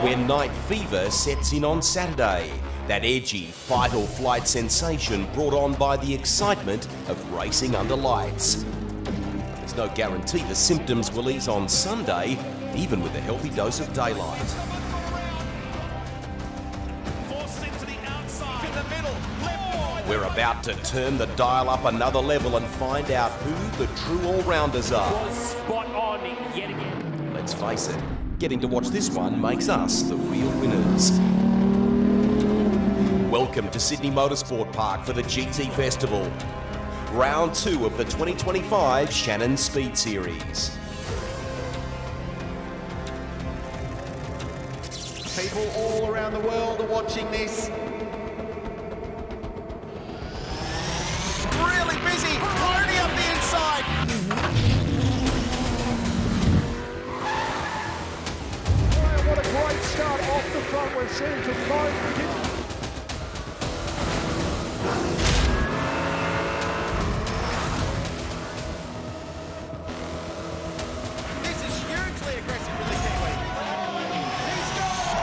where night fever sets in on Saturday. That edgy fight-or-flight sensation brought on by the excitement of racing under lights. There's no guarantee the symptoms will ease on Sunday, even with a healthy dose of daylight. We're about to turn the dial up another level and find out who the true all-rounders are. Spot on yet again. Let's face it, getting to watch this one makes us the real winners. Welcome to Sydney Motorsport Park for the GT Festival. Round 2 of the 2025 Shannons Speed Series. People all around the world are watching this. Really busy, Cloney up the inside. Oh, what a great start off the front. We're seeing some nice begin. This is hugely aggressive for the Kiwi. He's gone.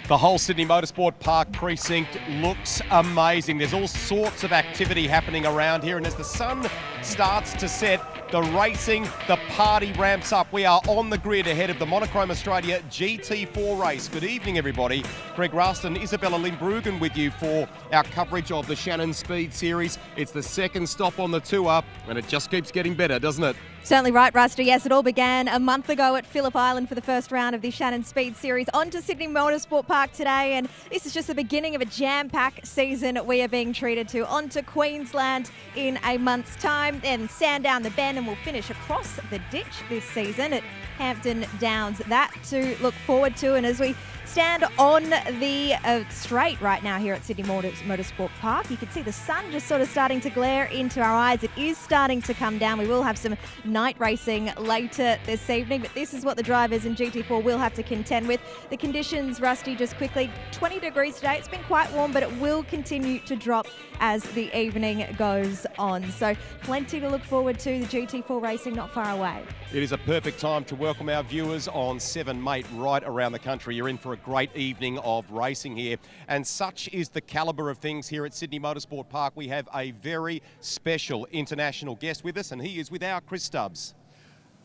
The whole Sydney Motorsport Park precinct looks amazing. There's all sorts of activity happening around here, and as the sun starts to set, the racing, the party ramps up. We are on the grid ahead of the Monochrome Australia GT4 race. Good evening, everybody. Greg Raston, Isabella Lindbrugen with you for our coverage of the Shannons Speed Series. It's the second stop on the tour, and it just keeps getting better, doesn't it? Certainly right, Rusty. Yes, it all began a month ago at Phillip Island for the first round of the Shannons Speed Series. On to Sydney Motorsport Park today, and this is just the beginning of a jam-packed season we are being treated to. On to Queensland in a month's time, then Sandown the Bend, and we'll finish across the ditch this season at Hampton Downs. That to look forward to, and as we stand on the straight right now here at Sydney Motorsport Park, you can see the sun just sort of starting to glare into our eyes. It is starting to come down. We will have some night racing later this evening, but this is what the drivers in GT4 will have to contend with. The conditions, Rusty, just quickly, 20 degrees today. It's been quite warm, but it will continue to drop as the evening goes on. So plenty to look forward to. The GT4 racing not far away. It is a perfect time to welcome our viewers on 7 Mate right around the country. You're in for a great evening of racing here, and such is the calibre of things here at Sydney Motorsport Park. We have a very special international guest with us, and he is with our Chris Stubbs.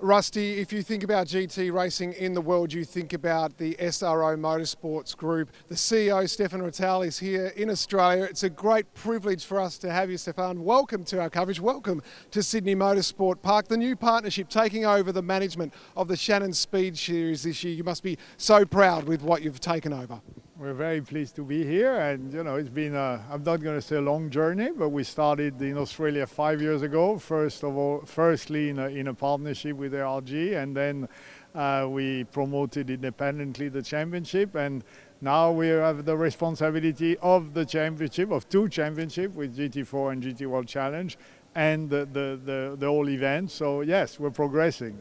Rusty, if you think about GT racing in the world, you think about the SRO Motorsports Group. The CEO, Stefan Rattal, is here in Australia. It's a great privilege for us to have you, Stefan. Welcome to our coverage. Welcome to Sydney Motorsport Park. The new partnership taking over the management of the Shannons Speed Series this year. You must be so proud with what you've taken over. We're very pleased to be here, and you know, it's been I'm not going to say a long journey, but we started in Australia 5 years ago. Firstly in a partnership with ARG, and then we promoted independently the championship, and now we have the responsibility of the championship, of 2 championships with GT4 and GT World Challenge, and the whole event. So yes, we're progressing.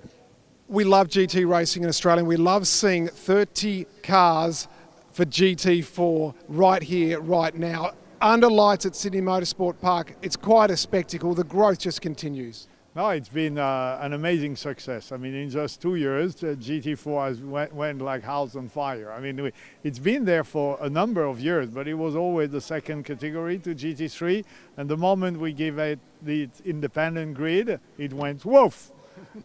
We love GT racing in Australia. We love seeing 30 cars for GT4 right here, right now. Under lights at Sydney Motorsport Park, it's quite a spectacle. The growth just continues. No, it's been an amazing success. I mean, in just 2 years, GT4 has went like house on fire. I mean, it's been there for a number of years, but it was always the second category to GT3. And the moment we gave it the independent grid, it went woof.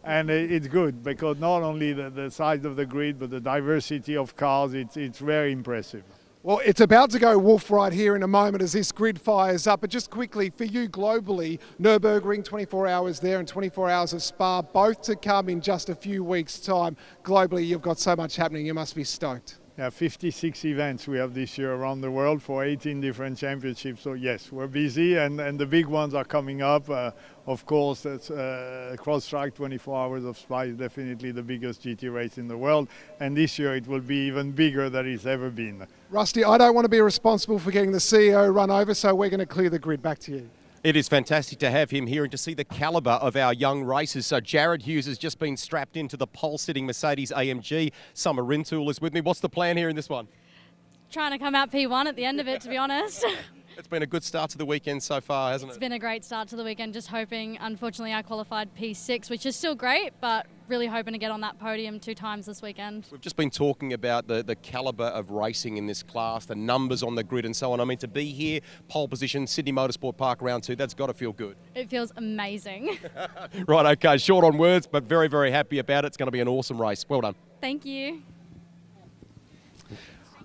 And it's good because not only the size of the grid, but the diversity of cars, it's very impressive. Well, it's about to go wolf right here in a moment as this grid fires up. But just quickly, for you globally, Nürburgring, 24 hours there and 24 hours of Spa, both to come in just a few weeks' time. Globally, you've got so much happening. You must be stoked. Yeah, 56 events we have this year around the world for 18 different championships. So yes, we're busy, and the big ones are coming up. Of course, that's Cross-Track 24 Hours of Spa is definitely the biggest GT race in the world. And this year it will be even bigger than it's ever been. Rusty, I don't want to be responsible for getting the CEO run over, so we're going to clear the grid. Back to you. It is fantastic to have him here and to see the calibre of our young racers. So Jared Hughes has just been strapped into the pole-sitting Mercedes AMG. Summer Rintoul is with me. What's the plan here in this one? Trying to come out P1 at the end of it, to be honest. It's been a good start to the weekend so far, hasn't It's it? been a great start to the weekend, just hoping, unfortunately I qualified P6, which is still great, but really hoping to get on that podium 2 times this weekend. We've just been talking about the calibre of racing in this class, the numbers on the grid and so on. I mean, to be here, pole position, Sydney Motorsport Park round 2, that's got to feel good. It feels amazing. Right, okay, short on words, but very, very happy about it. It's going to be an awesome race. Well done. Thank you.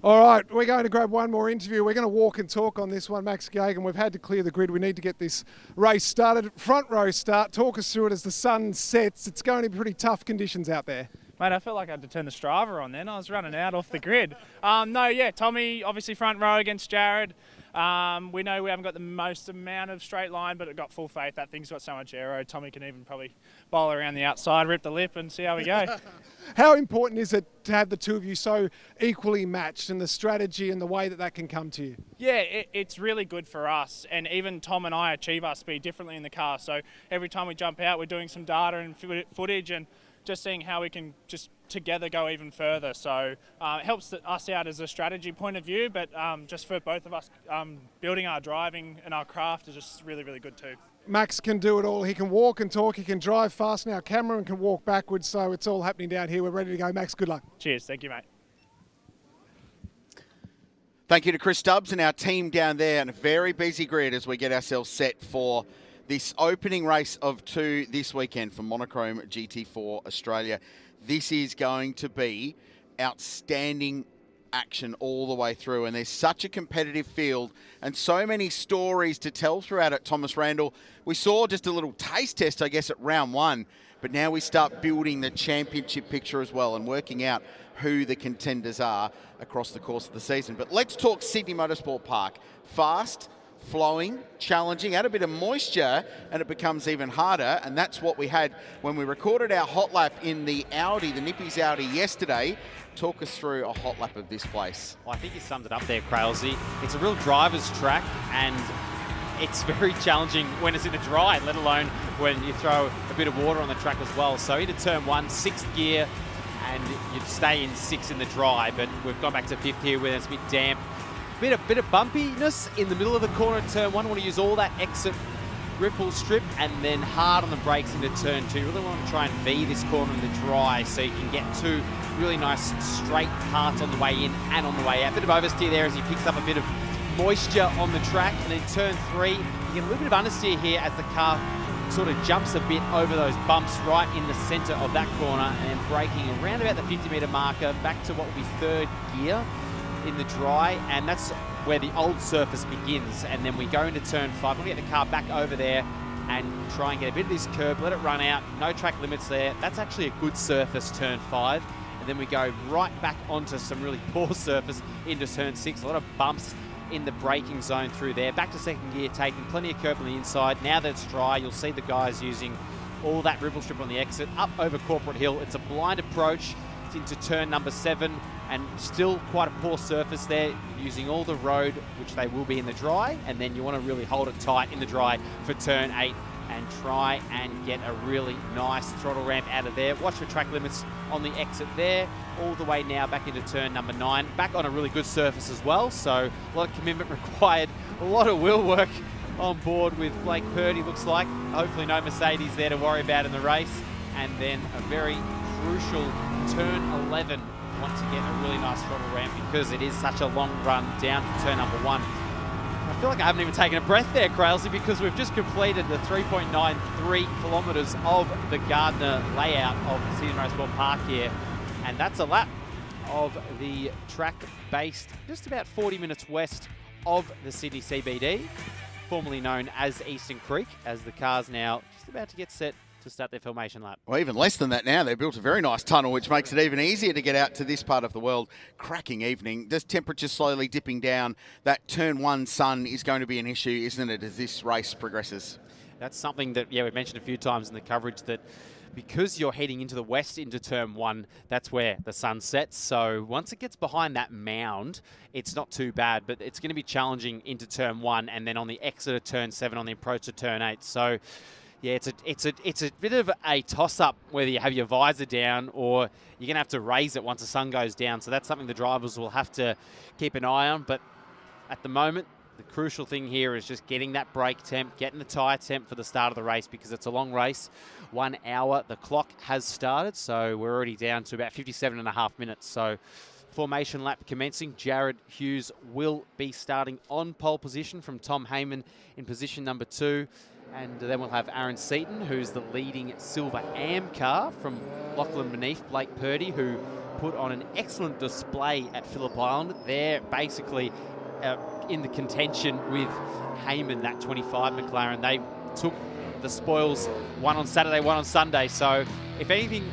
All right, we're going to grab one more interview. We're going to walk and talk on this one, Max Gagan. We've had to clear the grid. We need to get this race started. Front row start. Talk us through it as the sun sets. It's going to be pretty tough conditions out there. Mate, I felt like I had to turn the Strava on then. I was running out off the grid. Tommy, obviously front row against Jared. We know we haven't got the most amount of straight line, but it got full faith. That thing's got so much aero. Tommy can even probably bowl around the outside, rip the lip, and see how we go. How important is it to have the two of you so equally matched and the strategy and the way that can come to you? Yeah, it's really good for us, and even Tom and I achieve our speed differently in the car. So every time we jump out, we're doing some data and footage and just seeing how we can just together go even further. So it helps us out as a strategy point of view, but just for both of us, building our driving and our craft is just really, really good too. Max can do it all. He can walk and talk. He can drive fast now. Cameron can walk backwards. So it's all happening down here. We're ready to go. Max, good luck. Cheers. Thank you, mate. Thank you to Chris Stubbs and our team down there, and a very busy grid as we get ourselves set for this opening race of 2 this weekend for Monochrome GT4 Australia. This is going to be outstanding action all the way through, and there's such a competitive field and so many stories to tell throughout it. Thomas Randall, we saw just a little taste test, I guess, at round 1, but now we start building the championship picture as well and working out who the contenders are across the course of the season. But let's talk Sydney Motorsport Park. Fast, flowing, challenging, add a bit of moisture and it becomes even harder, and that's what we had when we recorded our hot lap in the Audi, the Nippy's Audi yesterday. Talk us through a hot lap of this place. Well, I think you summed it up there, Crailsy. It's a real driver's track, and it's very challenging when it's in the dry, let alone when you throw a bit of water on the track as well. So into turn 1, 6th gear, and you'd stay in 6th in the dry, but we've gone back to 5th here where it's a bit damp. Bit of bumpiness in the middle of the corner in turn 1. Want to use all that exit ripple strip and then hard on the brakes into turn 2. Really want to try and V this corner in the dry so you can get 2 really nice straight parts on the way in and on the way out. Bit of oversteer there as he picks up a bit of moisture on the track, and in turn 3 you get a little bit of understeer here as the car sort of jumps a bit over those bumps right in the centre of that corner, and then braking around about the 50-metre marker back to what will be 3rd gear in the dry, and that's where the old surface begins. And then we go into turn 5. We'll get the car back over there and try and get a bit of this curb, let it run out, no track limits there. That's actually a good surface, turn 5. And then we go right back onto some really poor surface into turn 6. A lot of bumps in the braking zone through there. Back to 2nd gear, taking plenty of curb on the inside. Now that it's dry, you'll see the guys using all that ripple strip on the exit, up over Corporate Hill. It's a blind approach into turn number 7, and still quite a poor surface there, using all the road, which they will be in the dry, and then you want to really hold it tight in the dry for turn 8 and try and get a really nice throttle ramp out of there. Watch for track limits on the exit there, all the way now back into turn number 9, back on a really good surface as well, so a lot of commitment required, a lot of wheel work on board with Blake Purdy, looks like. Hopefully no Mercedes there to worry about in the race, and then a very crucial turn 11. Want to get a really nice throttle ramp because it is such a long run down to turn number 1. I feel like I haven't even taken a breath there, Crailsy, because we've just completed the 3.93 kilometres of the Gardner layout of Sydney Motorsport Park here, and that's a lap of the track based just about 40 minutes west of the Sydney CBD, formerly known as Eastern Creek, as the car's now just about to get set to start their formation lap. Well, even less than that now. They built a very nice tunnel, which makes it even easier to get out to this part of the world. Cracking evening. This temperature slowly dipping down. That turn 1 sun is going to be an issue, isn't it, as this race progresses? That's something that, we've mentioned a few times in the coverage, that because you're heading into the west into turn 1, that's where the sun sets. So once it gets behind that mound, it's not too bad, but it's going to be challenging into turn 1 and then on the exit of turn 7 on the approach to turn 8. So yeah, it's a bit of a toss-up whether you have your visor down or you're going to have to raise it once the sun goes down. So that's something the drivers will have to keep an eye on. But at the moment, the crucial thing here is just getting that brake temp, getting the tyre temp for the start of the race, because it's a long race. 1 hour, the clock has started, so we're already down to about 57.5 minutes. So formation lap commencing. Jared Hughes will be starting on pole position from Tom Heyman in position number 2. And then we'll have Aaron Seaton, who's the leading silver AM car from Lachlan Beneath, Blake Purdy, who put on an excellent display at Phillip Island. They're basically in the contention with Heyman, that 25 McLaren. They took the spoils, one on Saturday, one on Sunday. So if anything,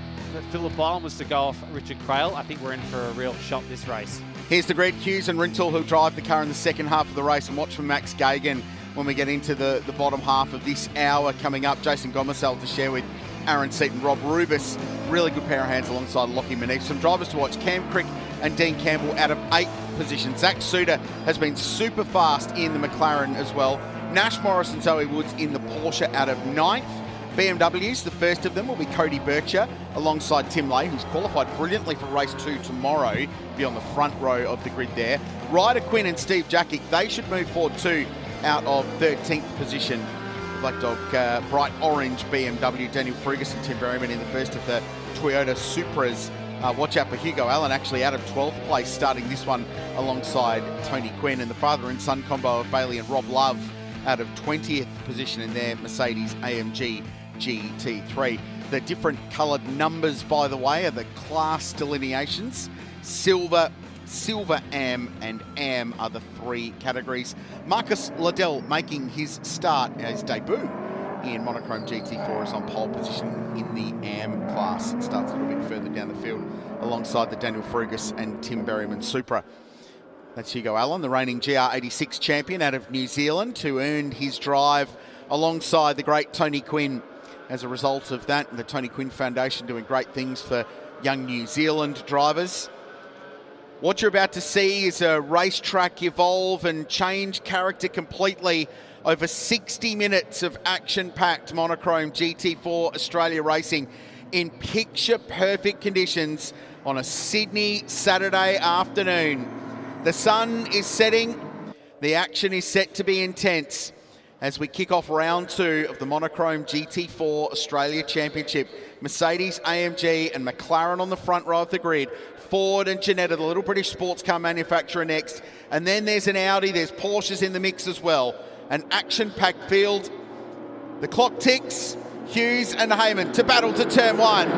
Phillip Island was to go off Richard Crail, I think we're in for a real shot this race. Here's the grid. Hughes and Rintoul who'll drive the car in the second half of the race, and watch for Max Gagan when we get into the bottom half of this hour coming up. Jason Gomersell to share with Aaron Seaton, Rob Rubis. Really good pair of hands alongside Lockie Manif. Some drivers to watch: Cam Crick and Dean Campbell out of 8th position. Zach Suter has been super fast in the McLaren as well. Nash Morris and Zoe Woods in the Porsche out of 9th. BMWs, the first of them will be Cody Bircher alongside Tim Lay, who's qualified brilliantly for race 2 tomorrow, be on the front row of the grid there. Ryder Quinn and Steve Jackick, they should move forward too, out of 13th position. Black Dog bright orange BMW, Daniel Ferguson, Tim Berryman in the first of the Toyota Supras. Watch out for Hugo Allen, actually out of 12th place, starting this one alongside Tony Quinn, and the father and son combo of Bailey and Rob Love out of 20th position in their Mercedes AMG GT3. The different coloured numbers, by the way, are the class delineations. Silver, Silver AM and AM are the 3 categories. Marcus Liddell making his start, his debut in Monochrome GT4, is on pole position in the AM class. It starts a little bit further down the field alongside the Daniel Fergus and Tim Berryman Supra. That's Hugo Allen, the reigning GR86 champion out of New Zealand, who earned his drive alongside the great Tony Quinn. As a result of that, the Tony Quinn Foundation doing great things for young New Zealand drivers. What you're about to see is a racetrack evolve and change character completely over 60 minutes of action-packed Monochrome GT4 Australia racing in picture-perfect conditions on a Sydney Saturday afternoon. The sun is setting. The action is set to be intense as we kick off round 2 of the Monochrome GT4 Australia Championship. Mercedes, AMG and McLaren on the front row of the grid. Ford and Ginetta, the little British sports car manufacturer, next. And then there's an Audi, there's Porsches in the mix as well. An action-packed field. The clock ticks. Hughes and Heyman to battle to turn 1.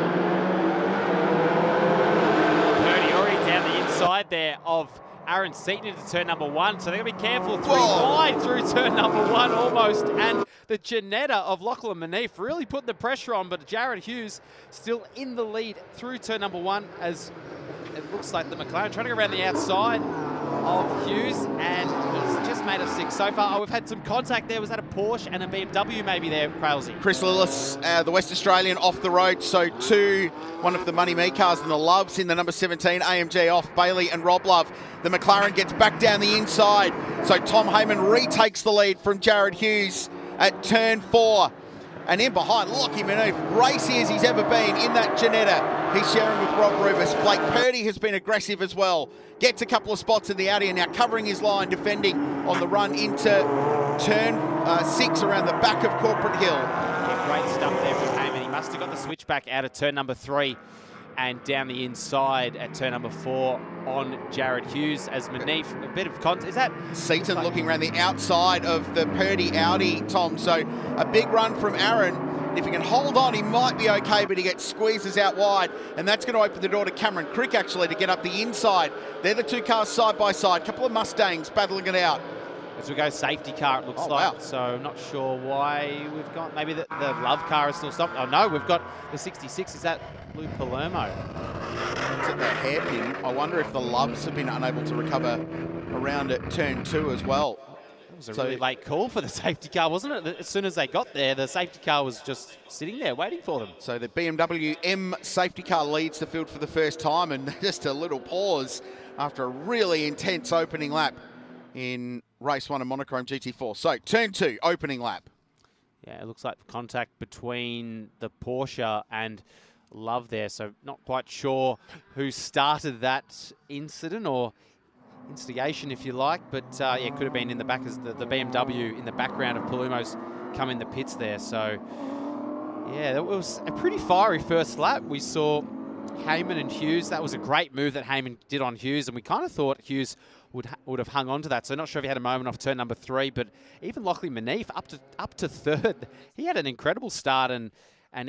Purdy already down the inside there of Aaron Seaton into turn number 1, so they're going to be careful. 3 wide through turn number 1 almost, and the Ginetta of Lachlan Manif really putting the pressure on, but Jared Hughes still in the lead through turn number 1 as it looks like the McLaren trying to go around the outside of Hughes, and he's just made us sick so far. Oh, we've had some contact there. Was that a Porsche and a BMW maybe there, Crailsy? Chris Lillis, the West Australian, off the road. So one of the Money Me cars and the Loves in the number 17 AMG off. Bailey and Rob Love. The McLaren gets back down the inside. So Tom Heyman retakes the lead from Jared Hughes at turn 4. And in behind, Lockie Manoof, racy as he's ever been in that Ginetta. He's sharing with Rob Rubis. Blake Purdy has been aggressive as well. Gets a couple of spots in the Audi and now covering his line, defending on the run into turn 6 around the back of Corporate Hill. Yeah, great stuff there from Heyman. He must have got the switchback out of turn number 3 and down the inside at turn number 4 on Jared Hughes as Manif, a bit of contact. Is that Seaton looking around the outside of the Purdy Audi, Tom? So a big run from Aaron. If he can hold on, he might be okay, but he gets squeezes out wide, and that's going to open the door to Cameron Crick, actually, to get up the inside. They're the 2 cars side by side. Couple of Mustangs battling it out. As we go safety car, it looks like. Wow. So not sure why we've got, maybe the Love car is still stopped. Oh no, we've got the 66. Is that Lou Palermo? It's at the hairpin. I wonder if the Loves have been unable to recover around at turn 2 as well. It was a really late call for the safety car, wasn't it? As soon as they got there, the safety car was just sitting there waiting for them. So the BMW M safety car leads the field for the first time, and just a little pause after a really intense opening lap in race 1 of Monochrome GT4. So turn 2, opening lap. Yeah, it looks like contact between the Porsche and Love there. So not quite sure who started that incident, or instigation, if you like, but yeah, could have been in the back as the BMW in the background of Palumo's come in the pits there. So yeah, that was a pretty fiery first lap. We saw Heyman and Hughes. That was a great move that Heyman did on Hughes, and we kind of thought Hughes would have hung on to that. So not sure if he had a moment off turn number 3, but even Lachlan Manif up to third, he had an incredible start, and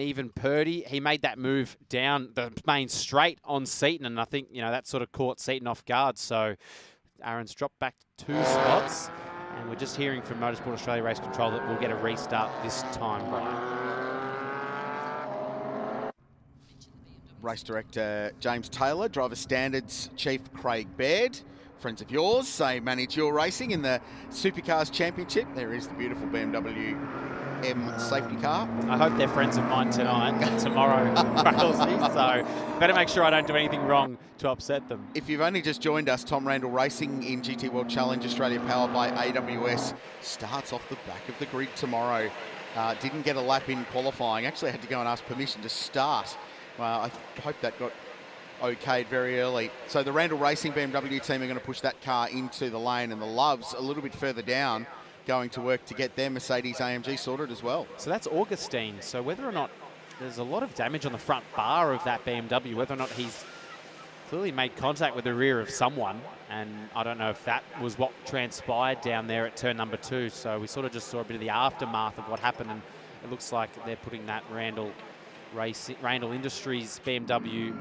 even Purdy, he made that move down the main straight on Seaton, and I think, you know, that sort of caught Seaton off guard. So Aaron's dropped back 2 spots, and we're just hearing from Motorsport Australia Race Control that we'll get a restart this time, Brian. Race Director James Taylor, Driver Standards Chief Craig Baird, friends of yours, say manage your racing in the Supercars Championship. There is the beautiful BMW M safety car. I hope they're friends of mine tonight, tomorrow, so better make sure I don't do anything wrong to upset them. If you've only just joined us, Tom Randall Racing in GT World Challenge Australia, powered by AWS, starts off the back of the grid tomorrow. Didn't get a lap in qualifying. Actually had to go and ask permission to start. I hope that got okayed very early. So the Randall Racing BMW team are going to push that car into the lane, and the Loves a little bit further down, going to work to get their Mercedes AMG sorted as well. So that's Augustine. So whether or not there's a lot of damage on the front bar of that BMW, whether or not he's clearly made contact with the rear of someone, and I don't know if that was what transpired down there at turn number 2. So we sort of just saw a bit of the aftermath of what happened, and it looks like they're putting that Randall Industries BMW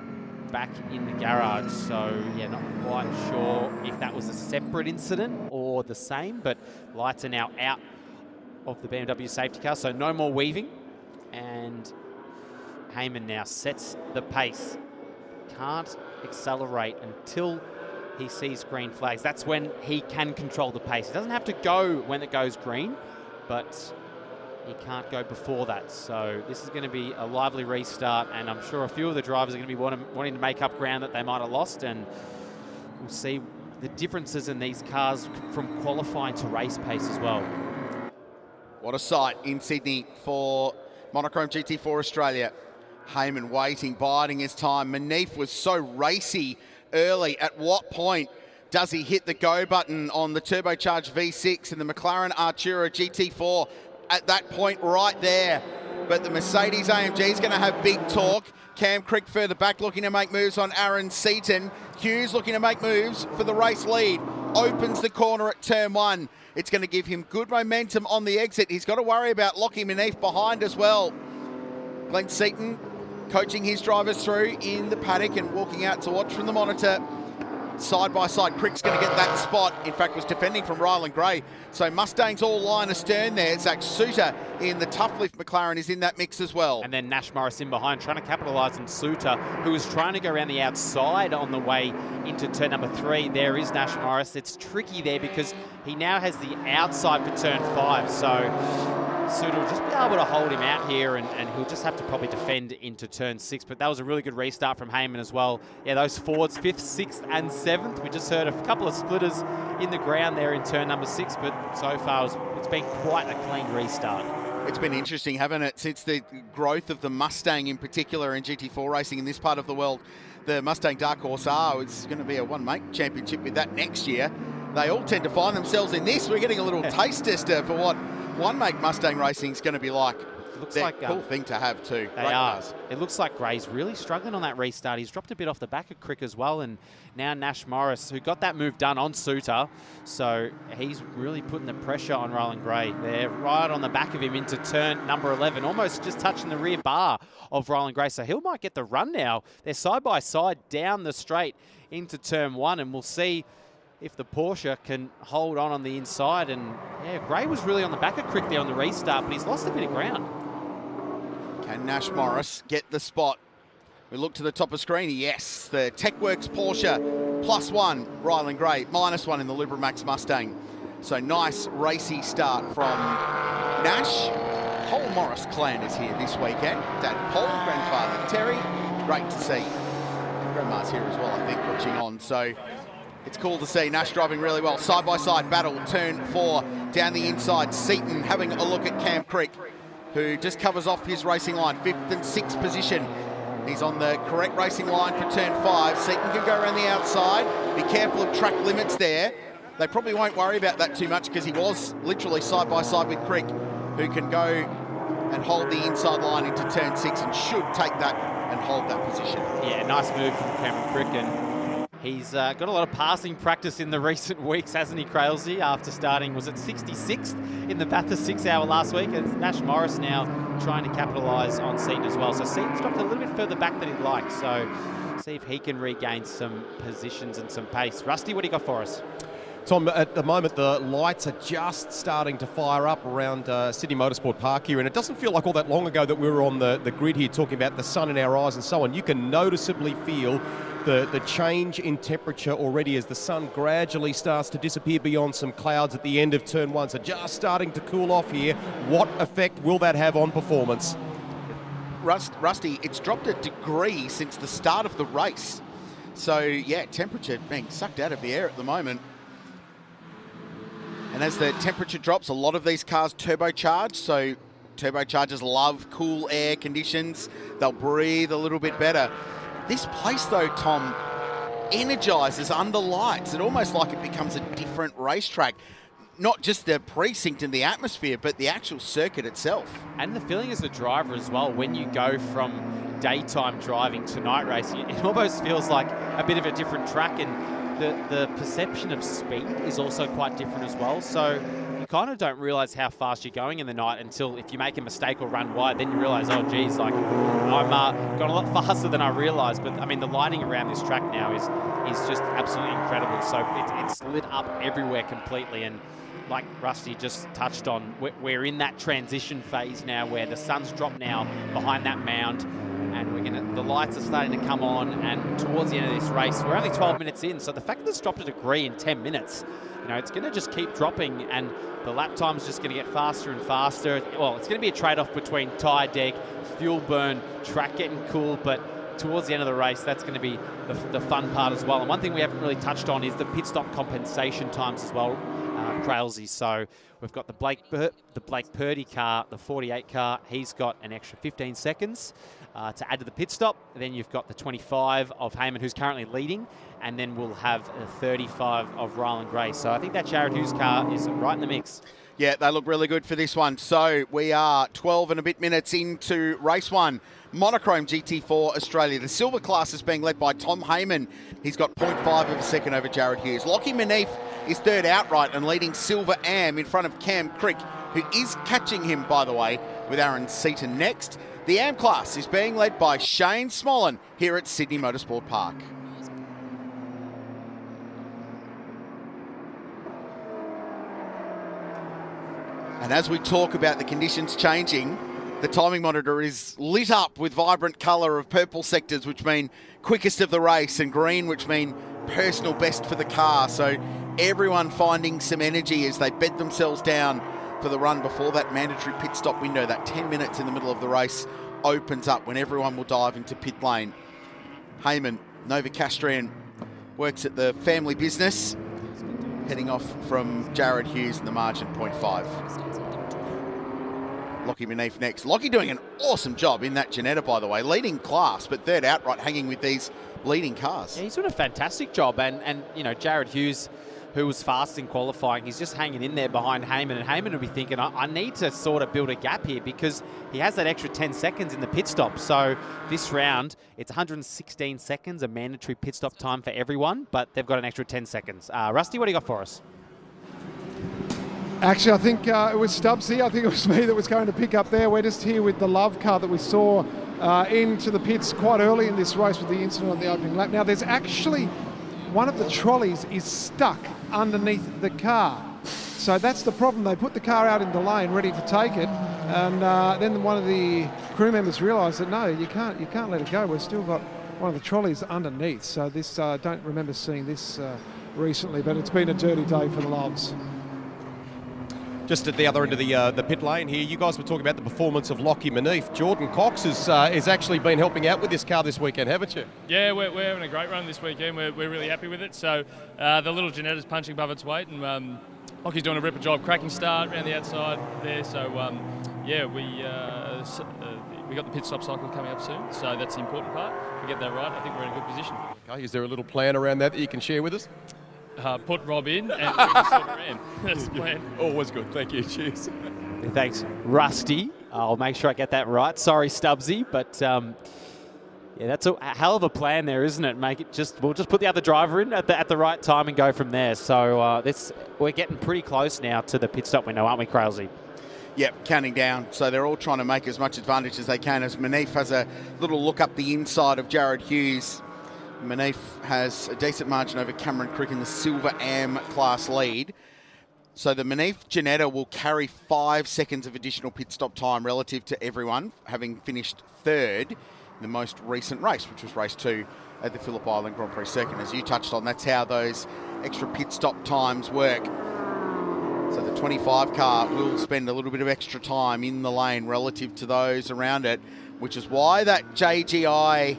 back in the garage. So yeah, not quite sure if that was a separate incident or the same, but lights are now out of the BMW safety car, so no more weaving, and Heyman now sets the pace. Can't accelerate until he sees green flags. That's when he can control the pace. He doesn't have to go when it goes green, but he can't go before that. So this is going to be a lively restart, and I'm sure a few of the drivers are going to be wanting to make up ground that they might have lost, and we'll see the differences in these cars from qualifying to race pace as well. What a sight in Sydney for Monochrome GT4 Australia. Heyman waiting, biding his time. Manif was so racy early. At what point does he hit the go button on the turbocharged V6 and the McLaren Artura GT4? At that point right there. But the Mercedes AMG is going to have big torque. Cam Crick further back looking to make moves on Aaron Seaton. Hughes looking to make moves for the race lead. Opens the corner at turn 1. It's going to give him good momentum on the exit. He's got to worry about locking Manif behind as well. Glenn Seaton coaching his drivers through in the paddock and walking out to watch from the monitor. Side by side, Crick's going to get that spot. In fact, was defending from Ryland Gray. So Mustangs all line astern there. Zach Suter in the tough lift McLaren is in that mix as well. And then Nash Morris in behind, trying to capitalise on Suter, who was trying to go around the outside on the way into turn number 3. There is Nash Morris. It's tricky there because he now has the outside for turn 5. So Suter will just be able to hold him out here, and he'll just have to probably defend into turn 6. But that was a really good restart from Heyman as well. Yeah, those Fords, 5th, 6th and 7th. We just heard a couple of splitters in the ground there in turn number 6, but so far it's been quite a clean restart. It's been interesting, haven't it, since the growth of the Mustang in particular in GT4 racing in this part of the world. The Mustang Dark Horse R is going to be a one-make championship with that next year. They all tend to find themselves in this. We're getting a little taste tester for what one-make Mustang racing is going to be like. Looks They're like a cool thing to have too. They are. It looks like Gray's really struggling on that restart. He's dropped a bit off the back of Crick as well, and now Nash Morris, who got that move done on Suter, so he's really putting the pressure on Roland Gray. They're right on the back of him into turn number 11, almost just touching the rear bar of Roland Gray, so he might get the run now. They're side by side down the straight into turn 1, and we'll see if the Porsche can hold on the inside. And yeah, Gray was really on the back of Crick there on the restart, but he's lost a bit of ground. Can Nash Morris get the spot? We look to the top of screen. Yes, the TechWorks Porsche +1, Ryland Gray, -1 in the Lubrimax Mustang. So nice racy start from Nash. Whole Morris clan is here this weekend. Dad Paul, grandfather Terry. Great to see. Grandma's here as well, I think, watching on. So it's cool to see Nash driving really well. Side-by-side battle, turn 4, down the inside. Seaton having a look at Cam Crick, who just covers off his racing line. 5th and 6th position He's on the correct racing line for turn 5. Seaton can go around the outside. Be careful of track limits there. They probably won't worry about that too much because he was literally side by side with Crick, who can go and hold the inside line into turn 6 and should take that and hold that position. Yeah, nice move from Cameron Crick, and he's got a lot of passing practice in the recent weeks, hasn't he, Crailsey? After starting, was it 66th in the Bathurst 6 Hour last week? And Nash Morris now trying to capitalise on Seaton as well. So Seaton's dropped a little bit further back than he'd like. So see if he can regain some positions and some pace. Rusty, what do you got for us? Tom, at the moment, the lights are just starting to fire up around Sydney Motorsport Park here, and it doesn't feel like all that long ago that we were on the grid here talking about the sun in our eyes and so on. You can noticeably feel the change in temperature already as the sun gradually starts to disappear beyond some clouds at the end of turn 1. So just starting to cool off here. What effect will that have on performance? Rusty, it's dropped a degree since the start of the race. So, yeah, temperature being sucked out of the air at the moment. And as the temperature drops, a lot of these cars turbocharge, so turbochargers love cool air conditions. They'll breathe a little bit better. This place, though, Tom, energises under lights. It almost like it becomes a different racetrack. Not just the precinct and the atmosphere, but the actual circuit itself. And the feeling as a driver as well, when you go from daytime driving to night racing, it almost feels like a bit of a different track, and the perception of speed is also quite different as well. So you kind of don't realise how fast you're going in the night until if you make a mistake or run wide, then you realise, oh geez, like I'm going a lot faster than I realised. But I mean, the lighting around this track now is just absolutely incredible. So it's lit up everywhere completely, and like Rusty just touched on, we're in that transition phase now where the sun's dropped now behind that mound, and the lights are starting to come on, and towards the end of this race, we're only 12 minutes in, so the fact that it's dropped a degree in 10 minutes, it's going to just keep dropping, and the lap time's just going to get faster and faster. Well, it's going to be a trade-off between tyre deg, fuel burn, track getting cool, but towards the end of the race, that's going to be the fun part as well. And one thing we haven't really touched on is the pit stop compensation times as well, Crailsey. So we've got the Blake Purdy car, the 48 car. He's got an extra 15 seconds to add to the pit stop. Then you've got the 25 of Heyman, who's currently leading, and then we'll have a 35 of Ryland Gray. So I think that Jared Hughes car is right in the mix. Yeah, they look really good for this one. So we are 12 and a bit minutes into race 1. Monochrome GT4 Australia. The silver class is being led by Tom Heyman. He's got 0.5 of a second over Jared Hughes. Lockie Manif is third outright and leading Silver Am in front of Cam Crick, who is catching him, by the way, with Aaron Seaton next. The Am class is being led by Shane Smollen here at Sydney Motorsport Park. And as we talk about the conditions changing, the timing monitor is lit up with vibrant colour of purple sectors, which mean quickest of the race, and green, which mean personal best for the car. So everyone finding some energy as they bed themselves down for the run before that mandatory pit stop window. That 10 minutes in the middle of the race opens up when everyone will dive into pit lane. Heyman, Novocastrian, works at the family business, heading off from Jared Hughes in the margin 0.5. Lockie Manif next. Lockie doing an awesome job in that Ginetta, by the way. Leading class, but third outright, hanging with these leading cars. Yeah, he's doing a fantastic job. And Jared Hughes, who was fast in qualifying, he's just hanging in there behind Heyman. And Heyman will be thinking, I need to sort of build a gap here because he has that extra 10 seconds in the pit stop. So this round, it's 116 seconds, a mandatory pit stop time for everyone, but they've got an extra 10 seconds. Rusty, what do you got for us? Actually, I think it was Stubbsy. I think it was me that was going to pick up there. We're just here with the Love car that we saw into the pits quite early in this race with the incident on the opening lap. Now, there's actually one of the trolleys is stuck underneath the car. So that's the problem. They put the car out in the lane ready to take it, and then one of the crew members realised that no, you can't let it go. We've still got one of the trolleys underneath. So this, don't remember seeing this recently, but it's been a dirty day for the Loves. Just at the other end of the pit lane here, you guys were talking about the performance of Lockie Manif. Jordan Cox has actually been helping out with this car this weekend, haven't you? Yeah, we're having a great run this weekend. We're really happy with it. So the little Ginetta's punching above its weight, and Lockie's doing a ripper job, cracking start around the outside there. So yeah, we've got the pit stop cycle coming up soon, so that's the important part. If we get that right, I think we're in a good position. Okay, is there a little plan around that you can share with us? Put Rob in and bring the silver in. That's the plan. Always good. Thank you. Cheers. Thanks, Rusty. I'll make sure I get that right. Sorry, Stubbsy, but yeah, that's a hell of a plan there, isn't it? We'll just put the other driver in at the right time and go from there. So we're getting pretty close now to the pit stop window, aren't we, Crailsey? Yep, counting down. So they're all trying to make as much advantage as they can as Manif has a little look up the inside of Jared Hughes. Manif has a decent margin over Cameron Crick in the Silver Am class lead. So the Manif Ginetta will carry 5 seconds of additional pit stop time relative to everyone, having finished third in the most recent race, which was race 2 at the Phillip Island Grand Prix circuit. As you touched on, that's how those extra pit stop times work. So the 25 car will spend a little bit of extra time in the lane relative to those around it, which is why that JGI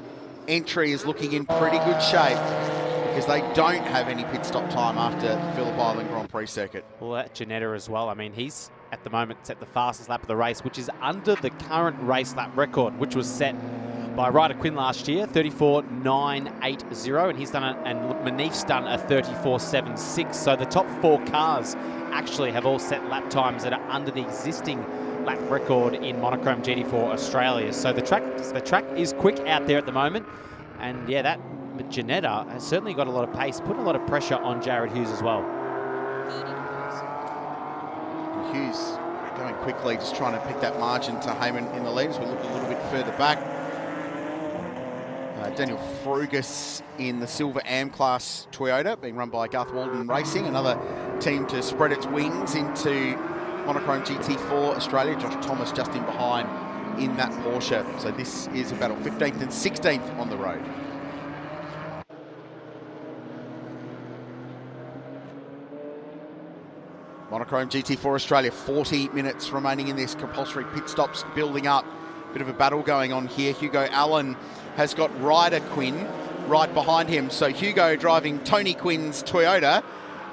entry is looking in pretty good shape, because they don't have any pit stop time after the Phillip Island Grand Prix circuit. Well, that Ginetta as well. I mean, he's at the moment set the fastest lap of the race, which is under the current race lap record, which was set by Ryder Quinn last year, 34.980, and he's done it, and Manif's done a 34.76. So the top 4 cars actually have all set lap times that are under the existing lap record in Monochrome GT4 Australia. So the track is quick out there at the moment, and yeah, that Ginetta has certainly got a lot of pace, put a lot of pressure on Jared Hughes as well. And Hughes going quickly, just trying to pick that margin to Heyman in the lead as we look a little bit further back. Daniel Frugas in the Silver Am class Toyota, being run by Garth Walden Racing, another team to spread its wings into Monochrome GT4 Australia. Josh Thomas just in behind in that Porsche. So this is a battle, 15th and 16th on the road. Monochrome GT4 Australia, 40 minutes remaining in this. Compulsory pit stops building up. Bit of a battle going on here. Hugo Allen has got Ryder Quinn right behind him. So Hugo driving Tony Quinn's Toyota,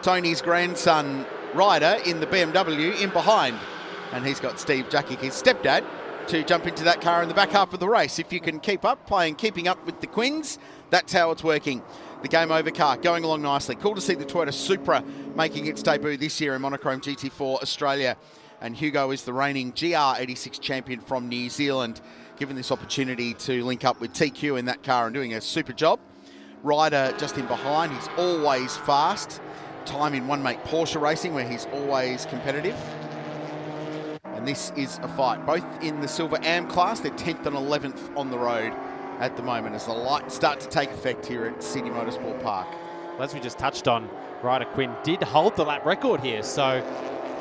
Tony's grandson Ryder in the BMW in behind. And he's got Steve Jackick, his stepdad, to jump into that car in the back half of the race. If you can keep up, keeping up with the Quinns, that's how it's working. The Game Over car going along nicely. Cool to see the Toyota Supra making its debut this year in Monochrome GT4 Australia. And Hugo is the reigning GR86 champion from New Zealand, given this opportunity to link up with TQ in that car and doing a super job. Ryder just in behind, he's always fast. Time in one mate Porsche racing where he's always competitive. And this is a fight, both in the Silver Am class. They're 10th and 11th on the road at the moment as the lights start to take effect here at Sydney Motorsport Park. Well, as we just touched on, Ryder Quinn did hold the lap record here, so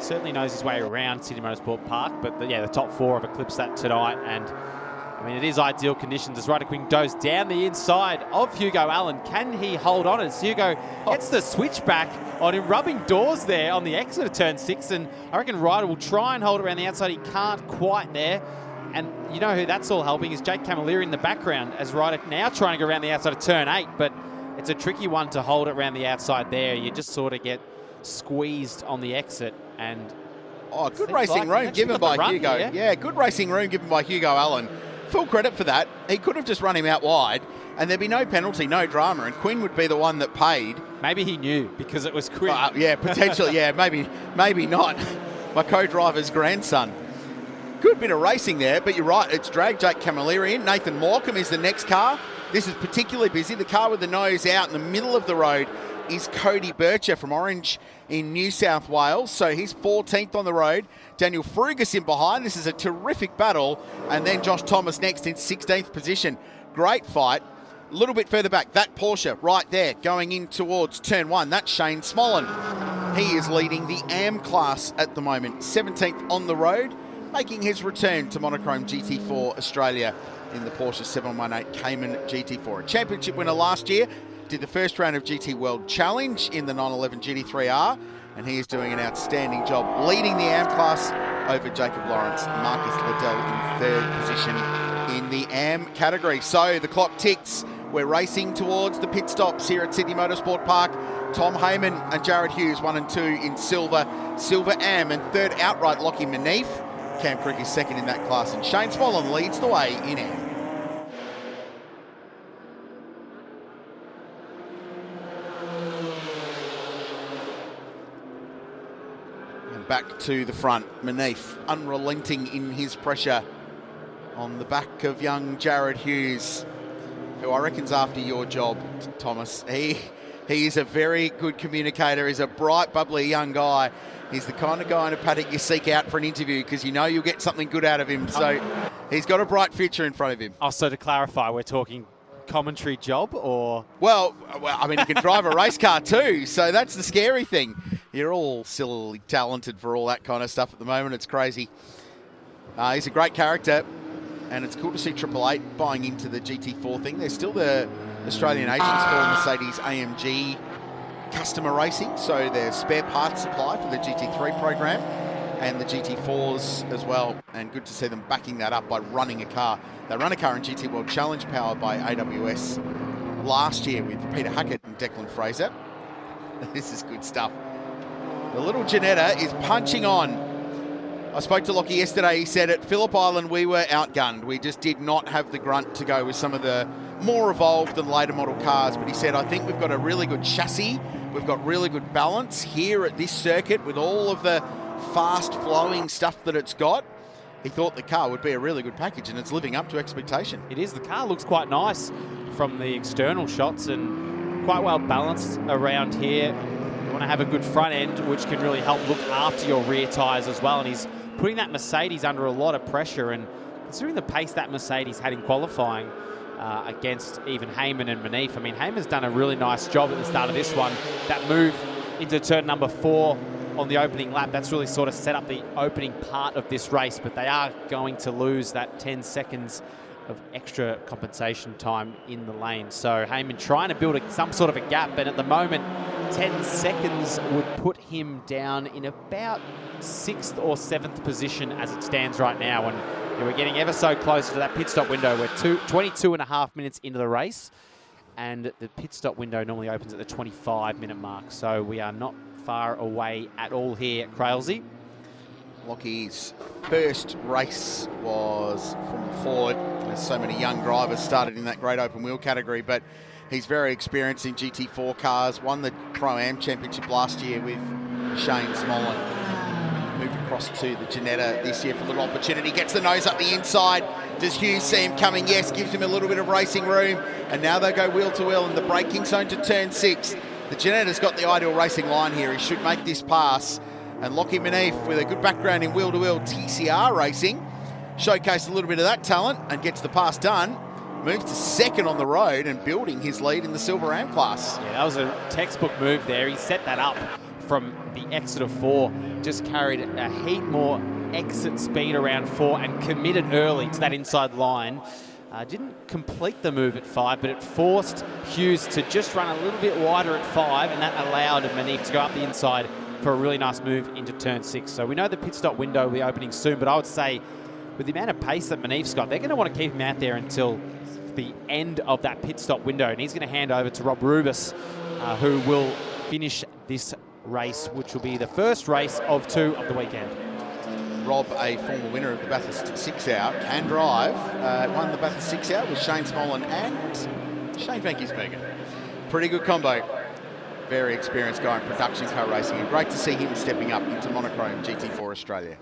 certainly knows his way around Sydney Motorsport Park. But the top 4 have eclipsed that tonight, and I mean, it is ideal conditions as Ryder Quinn goes down the inside of Hugo Allen. Can he hold on as Hugo gets the switchback on him, rubbing doors there on the exit of turn 6, and I reckon Ryder will try and hold it around the outside. He can't quite there. And you know who that's all helping is Jake Camilleri in the background as Ryder now trying to go around the outside of turn 8, but it's a tricky one to hold it around the outside there. You just sort of get squeezed on the exit, and good racing room given by Hugo. Here. Yeah, good racing room given by Hugo Allen. Full credit for that. He could have just run him out wide and there'd be no penalty, no drama, and Quinn would be the one that paid. Maybe he knew because it was Quinn. Yeah, potentially. Yeah, maybe not. My co-driver's grandson. Good bit of racing there, but you're right. It's dragged Jake Camilleri in. Nathan Morecambe is the next car. This is particularly busy. The car with the nose out in the middle of the road is Cody Bircher from Orange in New South Wales. So he's 14th on the road. Daniel Frugas in behind. This is a terrific battle. And then Josh Thomas next in 16th position. Great fight. A little bit further back, that Porsche right there going in towards turn 1. That's Shane Smollen. He is leading the AM class at the moment. 17th on the road, making his return to Monochrome GT4 Australia in the Porsche 718 Cayman GT4. A championship winner last year, did the first round of GT World Challenge in the 911 GT3R, and he is doing an outstanding job leading the AM class over Jacob Lawrence, Marcus Liddell in 3rd position in the AM category. So the clock ticks. We're racing towards the pit stops here at Sydney Motorsport Park. Tom Heyman and Jared Hughes, 1 and 2 in silver AM, and 3rd outright Lockie Manif. Cam Crick is second in that class, and Shane Smollen leads the way in air. And back to the front, Manif, unrelenting in his pressure on the back of young Jared Hughes, who I reckon's after your job, Thomas. He is a very good communicator. He's a bright, bubbly young guy. He's the kind of guy in a paddock you seek out for an interview because you know you'll get something good out of him. So he's got a bright future in front of him. Also, to clarify, we're talking commentary job or? Well, I mean, he can drive a race car too, so that's the scary thing. You're all silly talented for all that kind of stuff at the moment. It's crazy. He's a great character, and it's cool to see Triple Eight buying into the GT4 thing. They're still the Australian agents for Mercedes AMG customer racing, so there's spare parts supply for the GT3 program and the GT4s as well, and good to see them backing that up by running a car. They run a car in GT World Challenge powered by AWS last year with Peter Hackett and Declan Fraser. This is good stuff. The little Ginetta is punching on. I spoke to Lockie yesterday. He said at Phillip Island we were outgunned. We just did not have the grunt to go with some of the more evolved and later model cars, but he said, I think we've got a really good chassis. We've got really good balance here at this circuit with all of the fast flowing stuff that it's got. He thought the car would be a really good package, and it's living up to expectation. It is. The car looks quite nice from the external shots and quite well balanced around here. You want to have a good front end, which can really help look after your rear tyres as well. And he's putting that Mercedes under a lot of pressure, and considering the pace that Mercedes had in qualifying against even Heyman and Manif. I mean, Heyman's done a really nice job at the start of this one. That move into turn number 4 on the opening lap, that's really sort of set up the opening part of this race, but they are going to lose that 10 seconds of extra compensation time in the lane. So Heyman trying to build some sort of a gap, and at the moment 10 seconds would put him down in about 6th or 7th position as it stands right now, and we're getting ever so close to that pit stop window. We're 22.5 minutes into the race, and the pit stop window normally opens at the 25-minute mark, so we are not far away at all here at Crailsea. Lockie's first race was from Ford. There's so many young drivers started in that great open wheel category, but he's very experienced in GT4 cars. Won the Pro-Am Championship last year with Shane Smollen. Moved across to the Ginetta this year for a little opportunity. Gets the nose up the inside. Does Hughes see him coming? Yes, gives him a little bit of racing room. And now they go wheel to wheel in the braking zone to turn 6. The Ginetta's got the ideal racing line here. He should make this pass. And Lockie Manif, with a good background in wheel-to-wheel TCR racing, showcased a little bit of that talent and gets the pass done. Moves to 2nd on the road and building his lead in the Silver Am class. Yeah, that was a textbook move there. He set that up from the exit of 4, just carried a heap more exit speed around 4 and committed early to that inside line. Didn't complete the move at 5, but it forced Hughes to just run a little bit wider at 5, and that allowed Manif to go up the inside for a really nice move into turn 6. So we know the pit stop window will be opening soon, but I would say with the amount of pace that Manif's got, they're going to want to keep him out there until the end of that pit stop window, and he's going to hand over to Rob Rubis, who will finish this race, which will be the first race of 2 of the weekend. Rob, a former winner of the Bathurst 6 Hour, can drive. Won the Bathurst 6 Hour with Shane Smollen and Shane Van Gisbergen. Pretty good combo. Very experienced guy in production car racing, and great to see him stepping up into Monochrome GT4 Australia.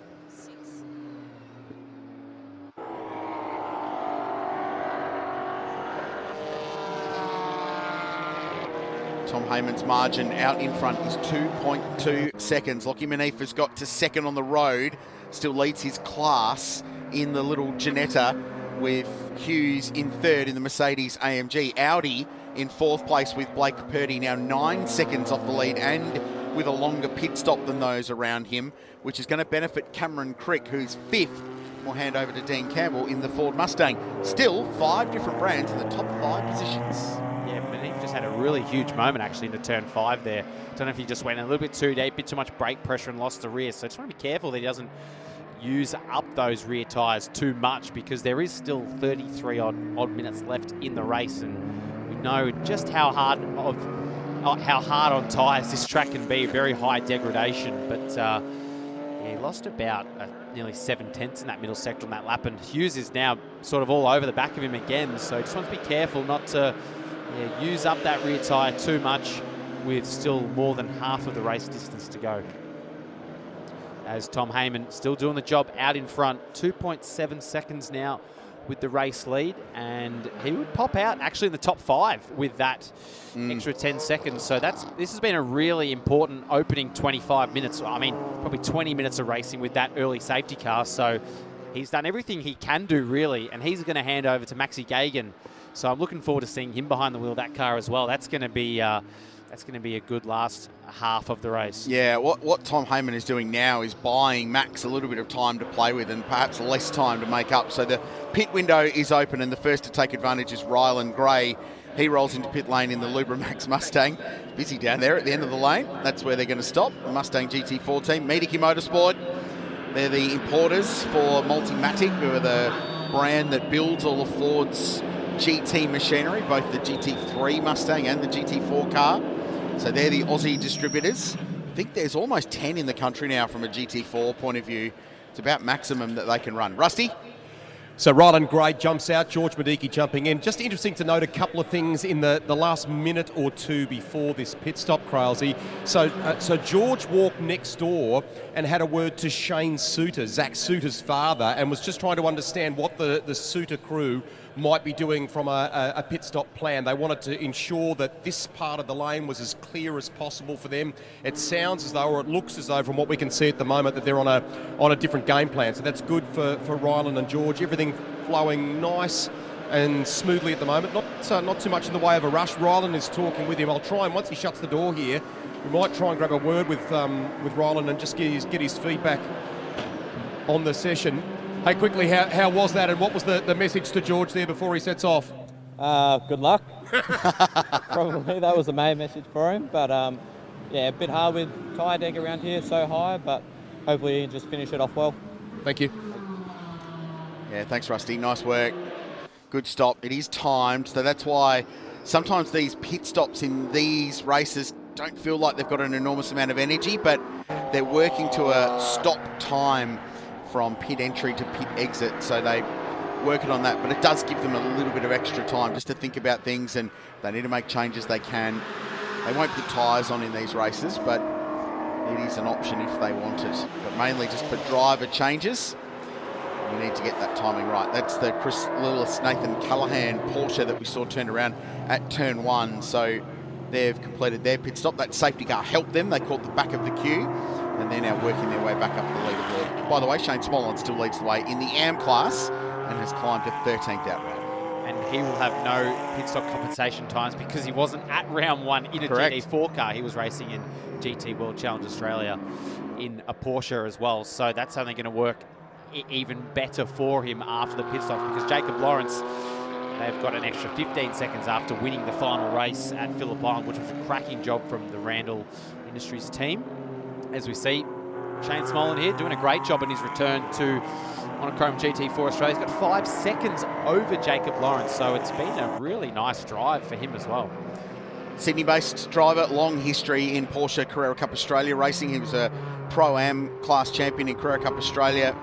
Tom Heyman's margin out in front is 2.2 seconds. Lockie Manif has got to 2nd on the road, still leads his class in the little Ginetta, with Hughes in 3rd in the Mercedes AMG. Audi in 4th place with Blake Purdy, now 9 seconds off the lead and with a longer pit stop than those around him, which is going to benefit Cameron Crick, who's 5th. We'll hand over to Dean Campbell in the Ford Mustang. Still 5 different brands in the top 5 positions. Yeah, Manif just had a really huge moment actually into turn 5 there. Don't know if he just went a little bit too deep, bit too much brake pressure and lost the rear. So just want to be careful that he doesn't use up those rear tyres too much, because there is still 33 odd minutes left in the race, and we know just how hard on tyres this track can be. Very high degradation, but yeah, he lost about nearly 7/10 in that middle sector on that lap, and Hughes is now sort of all over the back of him again, so just wants to be careful not to use up that rear tyre too much with still more than half of the race distance to go. As Tom Heyman still doing the job out in front, 2.7 seconds now with the race lead, and he would pop out actually in the top 5 with that extra 10 seconds. So this has been a really important opening 25 minutes. I mean, probably 20 minutes of racing with that early safety car. So he's done everything he can do, really, and he's going to hand over to Maxi Gagan. So I'm looking forward to seeing him behind the wheel of that car as well. That's going to be a good last half of the race. Yeah, what Tom Heyman is doing now is buying Max a little bit of time to play with and perhaps less time to make up. So the pit window is open, and the first to take advantage is Rylan Gray. He rolls into pit lane in the Lubramax Mustang. Busy down there at the end of the lane. That's where they're going to stop. The Mustang GT4 team. Sydney Motorsport, they're the importers for Multimatic, who are the brand that builds all of Ford's GT machinery, both the GT3 Mustang and the GT4 car. So they're the Aussie distributors. I think there's almost 10 in the country now from a GT4 point of view. It's about maximum that they can run. Rusty? So Rylan Gray jumps out, George Mediki jumping in. Just interesting to note a couple of things in the last minute or two before this pit stop, Crailsey. So George walked next door and had a word to Shane Suter, Zach Suter's father, and was just trying to understand what the Suter crew might be doing from a pit stop plan. They wanted to ensure that this part of the lane was as clear as possible for them. It sounds as though, or it looks as though from what we can see at the moment, that they're on a different game plan. So that's good for Rylan and George. Everything flowing nice and smoothly at the moment. Not too much in the way of a rush. Rylan is talking with him. I'll try and once he shuts the door here, we might try and grab a word with Rylan and just get his feedback on the session. Hey, quickly, how was that, and what was the message to George there before he sets off? Good luck. Probably that was the main message for him. But yeah, a bit hard with tyre deck around here, so high, but hopefully he can just finish it off well. Thank you. Yeah, thanks, Rusty. Nice work. Good stop. It is timed, so that's why sometimes these pit stops in these races don't feel like they've got an enormous amount of energy, but they're working to a stop time from pit entry to pit exit, so they working on that, but it does give them a little bit of extra time just to think about things, and if they need to make changes, they can. They won't put tyres on in these races, but it is an option if they want it. But mainly just for driver changes, we need to get that timing right. That's the Chris Lewis, Nathan Callahan Porsche that we saw turned around at turn 1, so they've completed their pit stop. That safety car helped them. They caught the back of the queue, and they're now working their way back up the leaderboard. By the way, Shane Smolin still leads the way in the AM class and has climbed to 13th outright. And he will have no pit stop compensation times because he wasn't at round 1 in a GT4 car. He was racing in GT World Challenge Australia in a Porsche as well. So that's only going to work even better for him after the pit stop, because Jacob Lawrence, they've got an extra 15 seconds after winning the final race at Phillip Island, which was a cracking job from the Randall Industries team. As we see, Shane Smolin here doing a great job in his return to Monochrome GT4 Australia. He's got 5 seconds over Jacob Lawrence, so it's been a really nice drive for him as well. Sydney-based driver, long history in Porsche Carrera Cup Australia racing. He was a Pro-Am class champion in Carrera Cup Australia.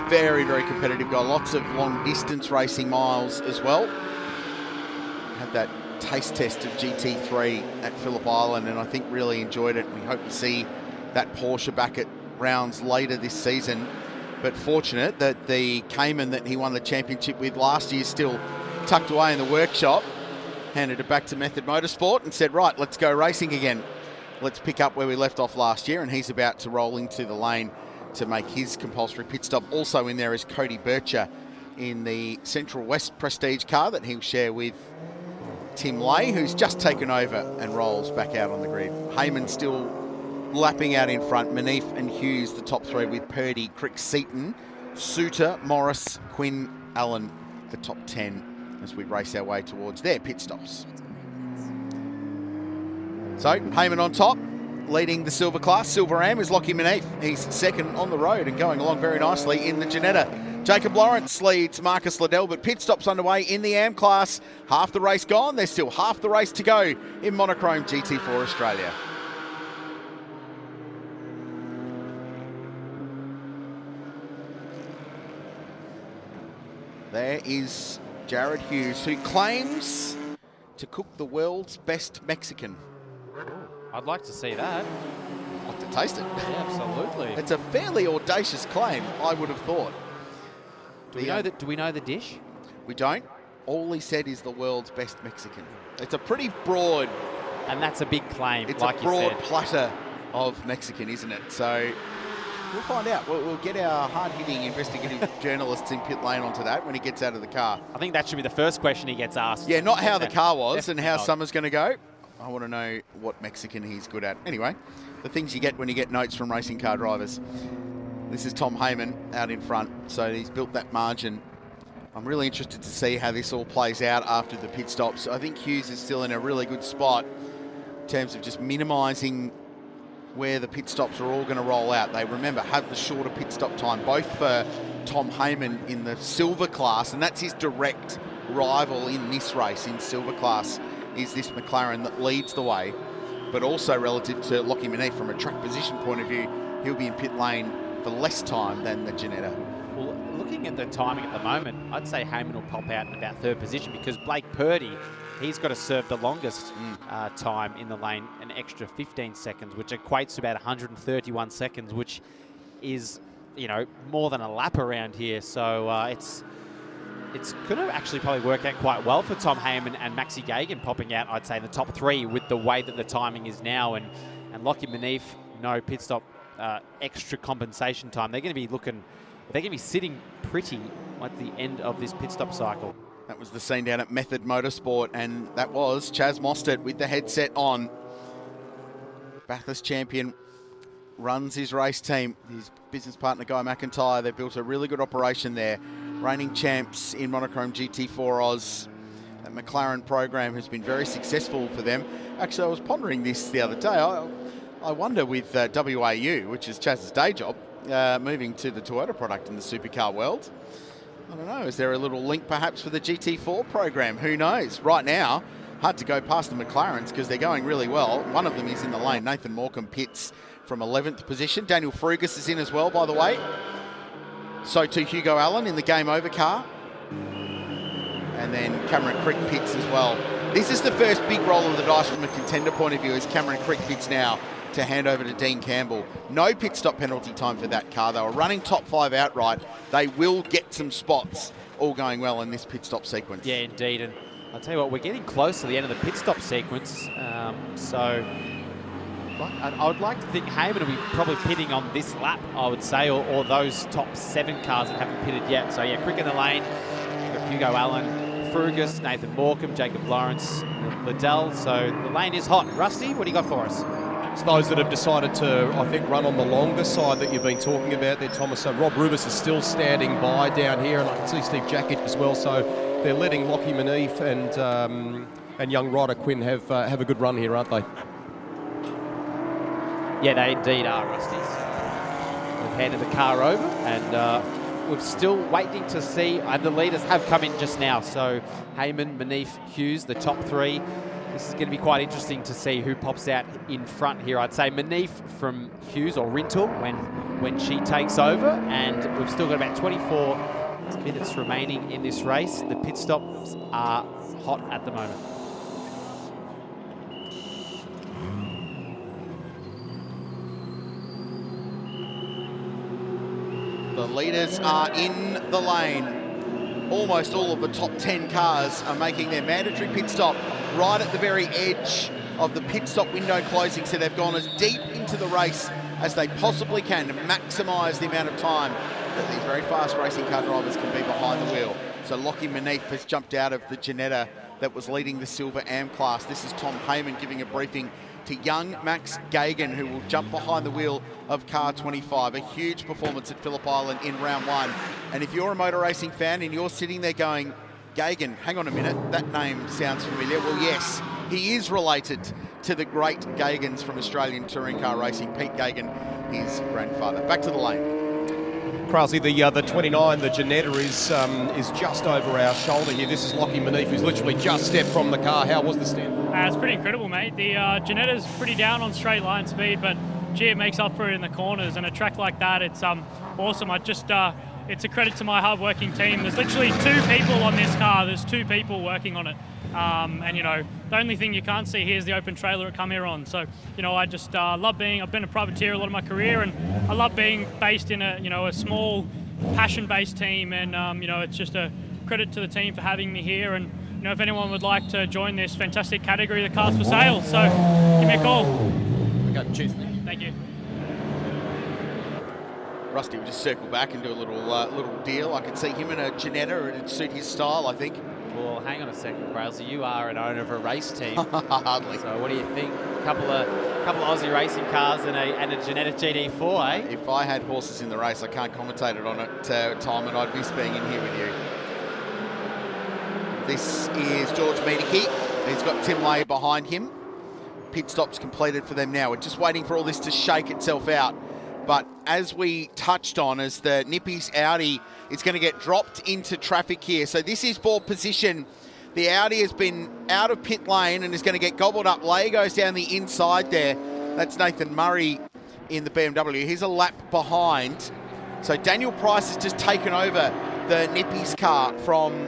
Very, very competitive guy. Lots of long-distance racing miles as well. Had that taste test of GT3 at Phillip Island, and I think really enjoyed it. We hope to see that Porsche back at rounds later this season. But fortunate that the Cayman that he won the championship with last year still tucked away in the workshop. Handed it back to Method Motorsport and said, right, let's go racing again. Let's pick up where we left off last year, and he's about to roll into the lane to make his compulsory pit stop. Also in there is Cody Bircher in the Central West Prestige car that he'll share with Tim Lay, who's just taken over and rolls back out on the grid. Heyman still lapping out in front. Manif and Hughes, the top 3, with Purdy, Crick Seaton, Suter, Morris, Quinn, Allen, the top 10 as we race our way towards their pit stops. So Heyman on top, leading the silver class. Silver Am is Lockie Manif. He's second on the road and going along very nicely in the Ginetta. Jacob Lawrence leads Marcus Liddell, but pit stops underway in the AM class. Half the race gone. There's still half the race to go in Monochrome GT4 Australia. There is Jared Hughes, who claims to cook the world's best Mexican. I'd like to see that. I'd like to taste it. Yeah, absolutely. It's a fairly audacious claim, I would have thought. Do we know the dish? We don't. All he said is the world's best Mexican. It's a pretty broad... And that's a big claim, It's like a broad you said. platter of Mexican, isn't it? So we'll find out. We'll get our hard-hitting investigative journalists in pit lane onto that when he gets out of the car. I think that should be the first question he gets asked. Yeah, not how the car was and how not. summer's going to go. I want to know what Mexican he's good at. Anyway, the things you get when you get notes from racing car drivers. This is Tom Heyman out in front, so he's built that margin. I'm really interested to see how this all plays out after the pit stops. I think Hughes is still in a really good spot in terms of just minimising where the pit stops are all going to roll out. They, remember, have the shorter pit stop time, both for Tom Heyman in the silver class, and that's his direct rival in this race in silver class, is this McLaren that leads the way, but also relative to Lockie Manette from a track position point of view, he'll be in pit lane for less time than the Ginetta. Well, looking at the timing at the moment, I'd say Heyman will pop out in about third position because Blake Purdy, he's got to serve the longest time in the lane, an extra 15 seconds, which equates to about 131 seconds, which is, you know, more than a lap around here. So it's going to actually probably work out quite well for Tom Heyman and Maxi Gagan popping out, I'd say, in the top three with the way that the timing is now. And Lockie Manette, no pit stop extra compensation time. They're going to be looking, they're going to be sitting pretty at the end of this pit stop cycle. That was the scene down at Method Motorsport, and that was Chaz Mostert with the headset on. Bathurst champion runs his race team, his business partner Guy McIntyre. They've built a really good operation there. Reigning champs in Monochrome GT4 Oz. That McLaren program has been very successful for them. Actually, I was pondering this the other day. I wonder with WAU, which is Chaz's day job, moving to the Toyota product in the supercar world, I don't know, is there a little link perhaps for the GT4 program? Who knows? Right now, hard to go past the McLarens because they're going really well. One of them is in the lane. Nathan Morecambe pits from 11th position. Daniel Frugas is in as well, by the way. So too Hugo Allen in the game over car. And then Cameron Crick pits as well. This is the first big roll of the dice from a contender point of view as Cameron Crick pits now to hand over to Dean Campbell. No pit stop penalty time for that car. They were running top five outright. They will get some spots, all going well in this pit stop sequence. Yeah, indeed. And I'll tell you what, we're getting close to the end of the pit stop sequence. So I would like to think Heyman will be probably pitting on this lap, I would say, or those top 7 cars that haven't pitted yet. So yeah, Crick in the lane. We've got Hugo Allen, Frugas, Nathan Morecambe, Jacob Lawrence, Liddell. So the lane is hot. Rusty, what do you got for us? It's those that have decided to, I think, run on the longer side that you've been talking about there, Thomas. So Rob Rubis is still standing by down here, and I can see Steve Jackett as well. So they're letting Lockie Manette and young Ryder Quinn have a good run here, aren't they? Yeah, they indeed are, Rusties. We've handed the car over, and we're still waiting to see. The leaders have come in just now. So Heyman, Manette, Hughes, the top 3. This is going to be quite interesting to see who pops out in front here. I'd say Manette from Hughes or Rintel when she takes over. And we've still got about 24 minutes remaining in this race. The pit stops are hot at the moment. The leaders are in the lane. Almost all of the top 10 cars are making their mandatory pit stop right at the very edge of the pit stop window closing, so they've gone as deep into the race as they possibly can to maximise the amount of time that these very fast racing car drivers can be behind the wheel. So Lockie Manette has jumped out of the Ginetta that was leading the silver AM class. This is Tom Heyman giving a briefing to young Max Gagan, who will jump behind the wheel of car 25. A huge performance at Phillip Island in round 1. And if you're a motor racing fan and you're sitting there going, Gagan, hang on a minute, that name sounds familiar. Well, yes, he is related to the great Gagans from Australian touring car racing. Pete Gagan, his grandfather. Back to the lane. Krause, the 29, the Ginetta is just over our shoulder here. This is Lockie Manette, who's literally just stepped from the car. How was the stand? It's pretty incredible, mate. The Ginetta's pretty down on straight line speed, but gee, it makes up for it in the corners. And a track like that, it's awesome. it's a credit to my hard-working team. There's literally 2 people on this car. There's 2 people working on it. And, you know, the only thing you can't see here is the open trailer it come here on. So, you know, I just love being, I've been a privateer a lot of my career, and I love being based in a, you know, a small, passion-based team. And, you know, it's just a credit to the team for having me here. And, you know, if anyone would like to join this fantastic category, the car's for sale. So give me a call. Okay, cheers. Thank you. Rusty will just circle back and do a little deal. I could see him in a Ginetta. It'd suit his style, I think. Well, hang on a second, Crailsey. You are an owner of a race team. Hardly. So what do you think? A couple of Aussie racing cars and a Ginetta GT4, eh? If I had horses in the race, I can't commentate it on it, Tom, and I'd miss being in here with you. This is George Miedeke. He's got Tim Lay behind him. Pit stops completed for them now. We're just waiting for all this to shake itself out. But as we touched on, as the Nippy's Audi is going to get dropped into traffic here. So this is ball position. The Audi has been out of pit lane and is going to get gobbled up. Lay goes down the inside there. That's Nathan Murray in the BMW. He's a lap behind. So Daniel Price has just taken over the Nippy's car from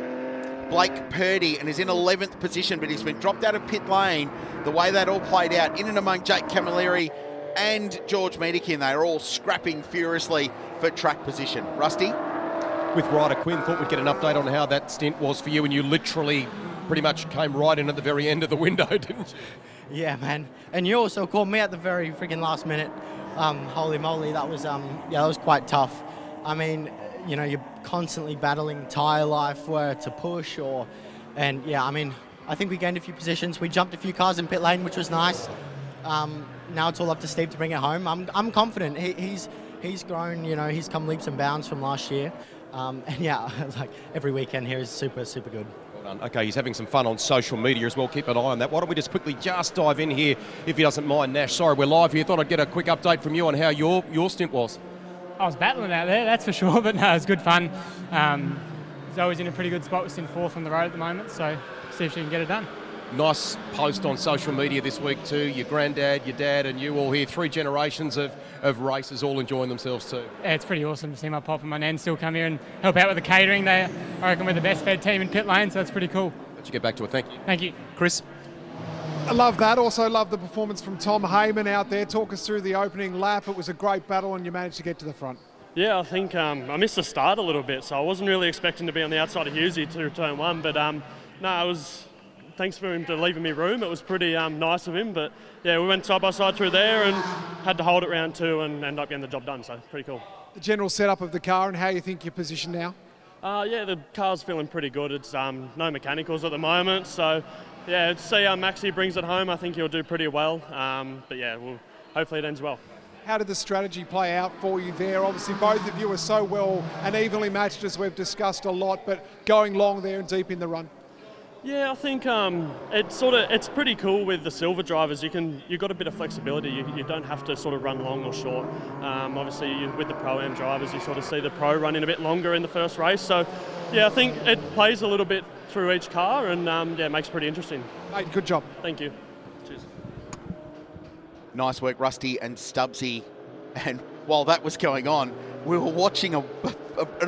Blake Purdy and is in 11th position, but he's been dropped out of pit lane. The way that all played out, in and among Jake Camilleri and George Miedeke, and they're all scrapping furiously for track position. Rusty? With Ryder Quinn, thought we'd get an update on how that stint was for you, and you literally pretty much came right in at the very end of the window, didn't you? Yeah, man. And you also called me at the very freaking last minute. Holy moly, that was that was quite tough. I mean, you know, you're constantly battling tyre life, where to push and yeah, I mean, I think we gained a few positions. We jumped a few cars in pit lane, which was nice. Now it's all up to Steve to bring it home. I'm confident. He's grown, you know, he's come leaps and bounds from last year. And yeah, like every weekend here is super, super good. Well done. Okay, he's having some fun on social media as well. Keep an eye on that. Why don't we just quickly dive in here, if he doesn't mind, Nash. Sorry, we're live here. Thought I'd get a quick update from you on how your stint was. I was battling out there, that's for sure, but no, it was good fun. Zoe's in a pretty good spot. We're in 4th on the road at the moment, so see if she can get it done. Nice post on social media this week too. Your granddad, your dad and you all here. 3 generations of racers all enjoying themselves too. Yeah, it's pretty awesome to see my pop and my nan still come here and help out with the catering. I reckon we're the best fed team in pit lane, so that's pretty cool. Let you get back to it. Thank you. Thank you. Chris? I love that. Also love the performance from Tom Heyman out there. Talk us through the opening lap. It was a great battle and you managed to get to the front. Yeah, I think I missed the start a little bit, so I wasn't really expecting to be on the outside of Hughesy through turn 1, but no, it was... Thanks for him to leaving me room. It was pretty nice of him, but yeah, we went side by side through there and had to hold it round 2 and end up getting the job done, so pretty cool. The general setup of the car and how you think you're positioned now? Yeah, the car's feeling pretty good. It's no mechanicals at the moment, so yeah, to see how Maxi brings it home, I think he'll do pretty well, but yeah, hopefully it ends well. How did the strategy play out for you there? Obviously both of you are so well and evenly matched, as we've discussed a lot, but going long there and deep in the run. Yeah, I think it's pretty cool with the silver drivers. You've got a bit of flexibility. You don't have to sort of run long or short. Obviously, with the Pro-Am drivers, you sort of see the Pro running a bit longer in the first race. So, yeah, I think it plays a little bit through each car and, yeah, it makes it pretty interesting. Hey, good job. Thank you. Cheers. Nice work, Rusty and Stubbsy. And while that was going on, we were watching an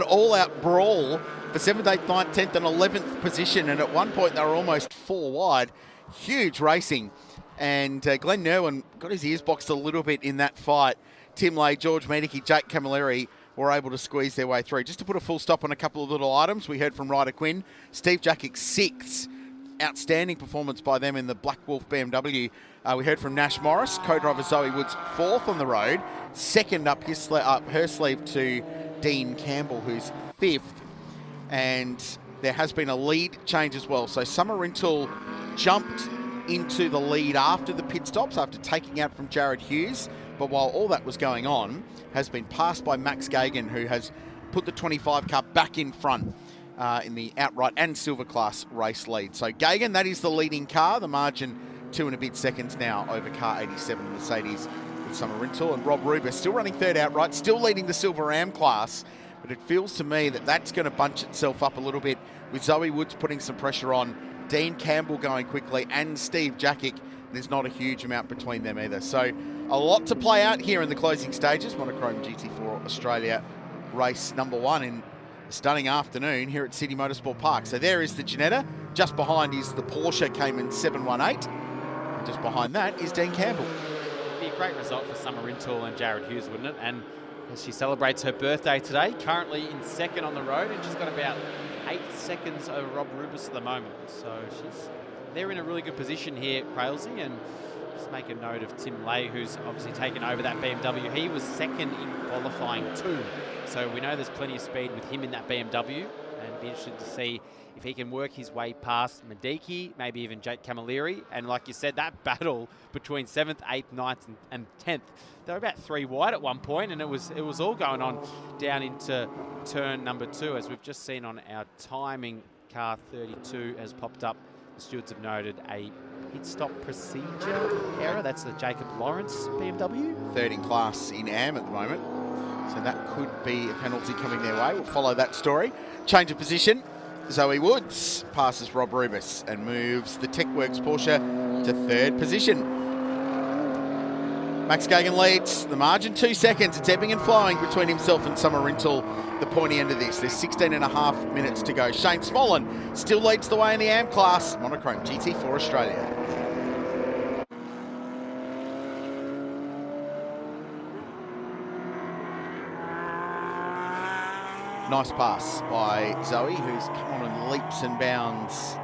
all-out brawl for 7th, 8th, 9th, 10th and 11th position, and at one point they were almost 4 wide. Huge racing, and Glenn Nerwin got his ears boxed a little bit in that fight. Tim Lay, George Miedeke, Jake Camilleri were able to squeeze their way through. Just to put a full stop on a couple of little items, we heard from Ryder Quinn, Steve Jackick 6th. Outstanding performance by them in the Black Wolf BMW. We heard from Nash Morris, co-driver Zoe Woods 4th on the road. 2nd up her sleeve to Dean Campbell, who's 5th. And there has been a lead change as well. So Summer Rintle jumped into the lead after the pit stops, after taking out from Jared Hughes. But while all that was going on, has been passed by Max Gagan, who has put the 25 car back in front in the outright and silver class race lead. So Gagan, that is the leading car. The margin 2 and a bit seconds now over car 87 Mercedes with Summer Rintle. And Rob Ruber still running 3rd outright, still leading the silver Ram class. But it feels to me that that's going to bunch itself up a little bit with Zoe Woods putting some pressure on, Dean Campbell going quickly, and Steve Jackick. There's not a huge amount between them either. So a lot to play out here in the closing stages. Monochrome GT4 Australia race number 1 in a stunning afternoon here at Sydney Motorsport Park. So there is the Ginetta. Just behind is the Porsche Cayman 718. And just behind that is Dean Campbell. It'd be a great result for Summer Rintoul and Jared Hughes, wouldn't it? And as she celebrates her birthday today, currently in second on the road, and she's got about 8 seconds over Rob Rubis at the moment. So they're in a really good position here, Crailsey, and just make a note of Tim Lay, who's obviously taken over that BMW. He was second in qualifying 2, so we know there's plenty of speed with him in that BMW, and be interested to see if he can work his way past Mediki, maybe even Jake Camilleri. And like you said, that battle between 7th, 8th, 9th and 10th, they were about 3 wide at one point, and it was all going on down into turn number 2, as we've just seen on our timing. Car 32 has popped up. The stewards have noted a pit stop procedure error. That's the Jacob Lawrence BMW. 3rd in class in AM at the moment. So that could be a penalty coming their way. We'll follow that story. Change of position. Zoe Woods passes Rob Rubis and moves the TechWorks Porsche to 3rd position. Max Gagan leads the margin 2 seconds. It's ebbing and flowing between himself and Summer Rintoul, the pointy end of this. There's 16.5 minutes to go. Shane Smollen still leads the way in the AM class. Monochrome GT4 Australia. Nice pass by Zoe, who's come on in leaps and bounds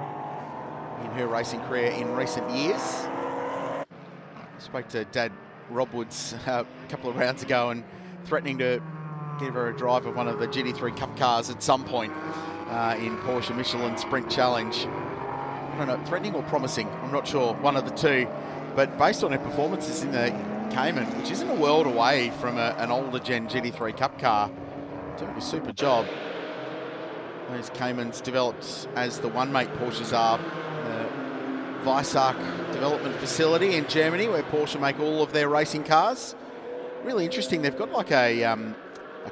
in her racing career in recent years. Spoke to Dad Rob Woods a couple of rounds ago and threatening to give her a drive of one of the GT3 Cup cars at some point in Porsche Michelin Sprint Challenge. I don't know, threatening or promising, I'm not sure, one of the two. But based on her performances in the Cayman, which isn't a world away from an older gen GT3 Cup car, doing a super job. Those Caymans developed as the one-mate Porsches are. The Weissach development facility in Germany, where Porsche make all of their racing cars. Really interesting. They've got like a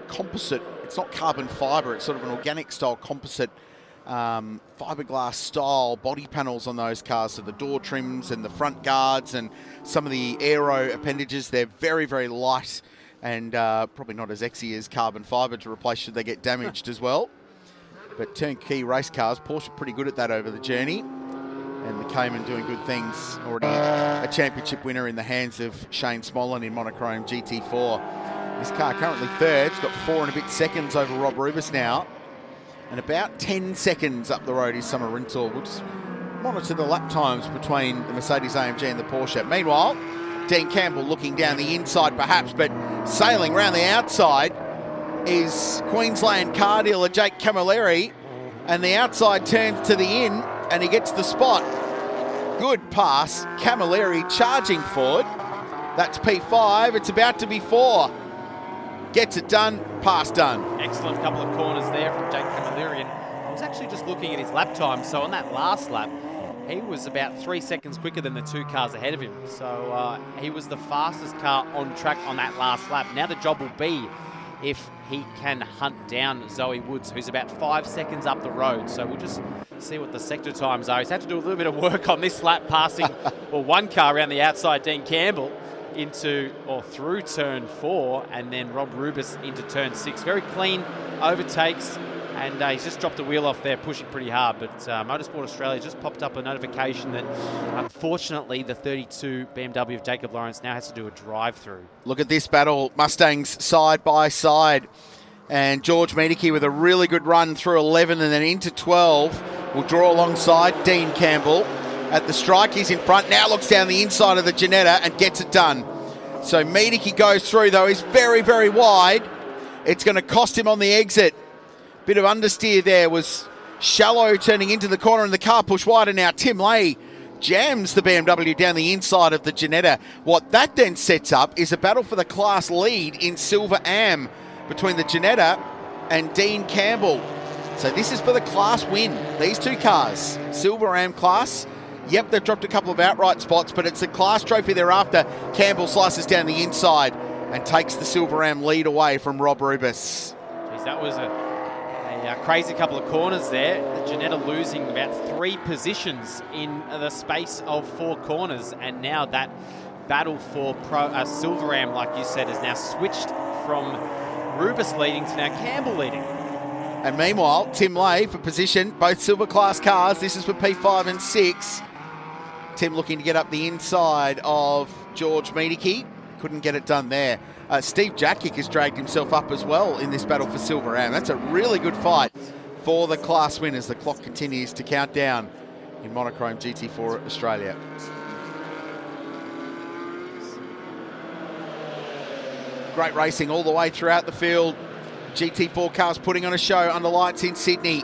composite. It's not carbon fibre. It's sort of an organic style composite fiberglass style body panels on those cars. So the door trims and the front guards and some of the aero appendages. They're very, very light and probably not as sexy as carbon fibre to replace should they get damaged as well. But turnkey race cars, Porsche pretty good at that over the journey. And the Cayman doing good things. Already a championship winner in the hands of Shane Smollen in Monochrome GT4. This car currently 3rd. It's got 4 and a bit seconds over Rob Rubis now. And about 10 seconds up the road is Summer Rintoul. We'll just monitor the lap times between the Mercedes-AMG and the Porsche. Meanwhile, Dean Campbell looking down the inside perhaps, but sailing around the outside is Queensland car dealer Jake Camilleri, and the outside turns to the in and he gets the spot. Good pass, Camilleri charging forward. That's P5, it's about to be 4. Gets it done, pass done. Excellent couple of corners there from Jake Camilleri, and I was actually just looking at his lap time. So on that last lap, he was about 3 seconds quicker than the 2 cars ahead of him. So he was the fastest car on track on that last lap. Now the job will be if he can hunt down Zoe Woods, who's about 5 seconds up the road. So we'll just see what the sector times are. He's had to do a little bit of work on this lap, passing one car around the outside, Dean Campbell, into or through turn 4, and then Rob Rubis into turn 6. Very clean overtakes. And he's just dropped the wheel off there, pushing pretty hard. But Motorsport Australia just popped up a notification that, unfortunately, the 32 BMW of Jacob Lawrence now has to do a drive-through. Look at this battle. Mustangs side by side. And George Medicki with a really good run through 11 and then into 12 will draw alongside Dean Campbell. At the strike, he's in front. Now looks down the inside of the Ginetta and gets it done. So Medicki goes through, though. He's very, very wide. It's going to cost him on the exit. Bit of understeer there, was shallow turning into the corner and the car pushed wider. Now Tim Lay jams the BMW down the inside of the Ginetta. What that then sets up is a battle for the class lead in Silver Am between the Ginetta and Dean Campbell. So this is for the class win. These 2 cars, Silver Am class. Yep, they've dropped a couple of outright spots, but it's a class trophy thereafter. Campbell slices down the inside and takes the Silver Am lead away from Rob Rubis. Jeez, that was a crazy couple of corners there. The Ginetta losing about 3 positions in the space of 4 corners, and now that battle for Silver Am, like you said, is now switched from Rubus leading to now Campbell leading. And meanwhile, Tim Lay for position, both silver class cars. This is for P5 and 6. Tim looking to get up the inside of George Miedeke. Couldn't get it done there. Steve Jackick has dragged himself up as well in this battle for Silver Am. That's a really good fight for the class win as the clock continues to count down in Monochrome GT4 Australia. Great racing all the way throughout the field. GT4 cars putting on a show under lights in Sydney.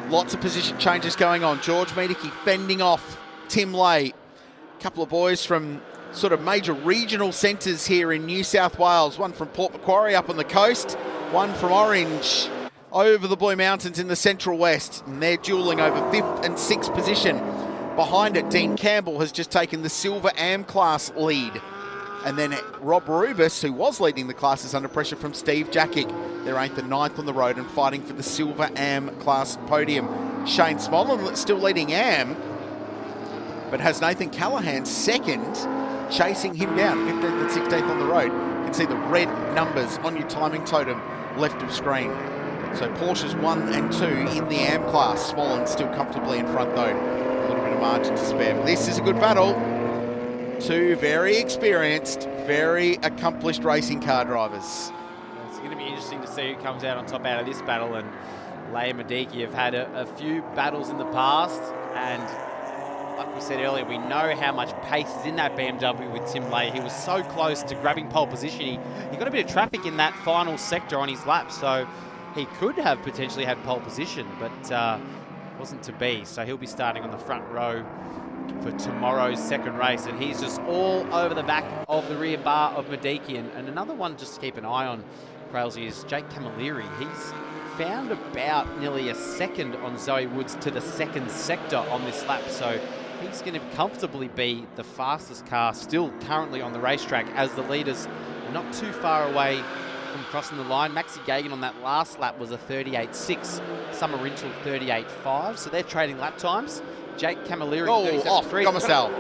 Lots of position changes going on. George Miedeke fending off Tim Lay. A couple of boys from sort of major regional centres here in New South Wales. One from Port Macquarie up on the coast, one from Orange over the Blue Mountains in the Central West. And they're duelling over 5th and 6th position. Behind it, Dean Campbell has just taken the Silver Am class lead. And then Rob Rubus, who was leading the class, is under pressure from Steve Jackick. They're 8th and 9th on the road and fighting for the Silver Am class podium. Shane Smolin still leading Am, but has Nathan Callahan 2nd, chasing him down, 15th and 16th on the road. You can see the red numbers on your timing totem left of screen. So Porsche's 1 and 2 in the Am class. Smolin still comfortably in front though. A little bit of margin to spare. But this is a good battle. Two very experienced, very accomplished racing car drivers. It's going to be interesting to see who comes out on top out of this battle. And Lay and Miedeke have had a few battles in the past, and like we said earlier, we know how much pace is in that BMW with Tim Lay. He was so close to grabbing pole position. He got a bit of traffic in that final sector on his lap, so he could have potentially had pole position, but wasn't to be. So he'll be starting on the front row for tomorrow's second race, and he's just all over the back of the rear bar of Miedeke. And another one just to keep an eye on, Crailsey, is Jake Camilleri. He's found about nearly a second on Zoe Woods to the second sector on this lap, so he's going to comfortably be the fastest car still currently on the racetrack, as the leaders are not too far away from crossing the line. Maxi Gagan on that last lap was a 38.6, Summer Rinchel 38.5, so they're trading lap times. Jake Camilleri, off, Gomersal.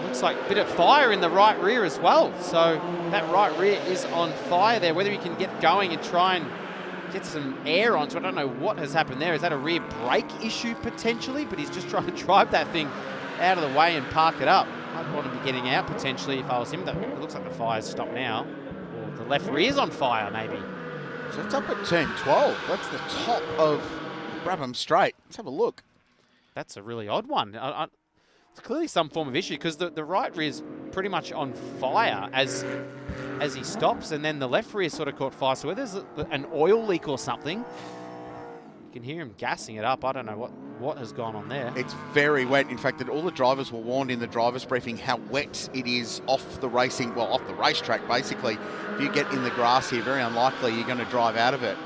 Looks like a bit of fire in the right rear as well. So that right rear is on fire there. Whether he can get going and try and get some air onto it, I don't know what has happened there. Is that a rear brake issue potentially? But he's just trying to drive that thing out of the way and park it up. I'd want to be getting out potentially if I was him. It looks like the fire's stopped now. Or the left rear's on fire maybe. So it's up at turn 12. That's the top of Brabham Straight. Let's have a look. That's a really odd one. It's clearly some form of issue, because the right rear is pretty much on fire as he stops, and then the left rear sort of caught fire. So whether there's an oil leak or something, you can hear him gassing it up. I don't know what has gone on there. It's very wet. In fact, that all the drivers were warned in the driver's briefing how wet it is off the racetrack basically. If you get in the grass here, very unlikely you're going to drive out of it.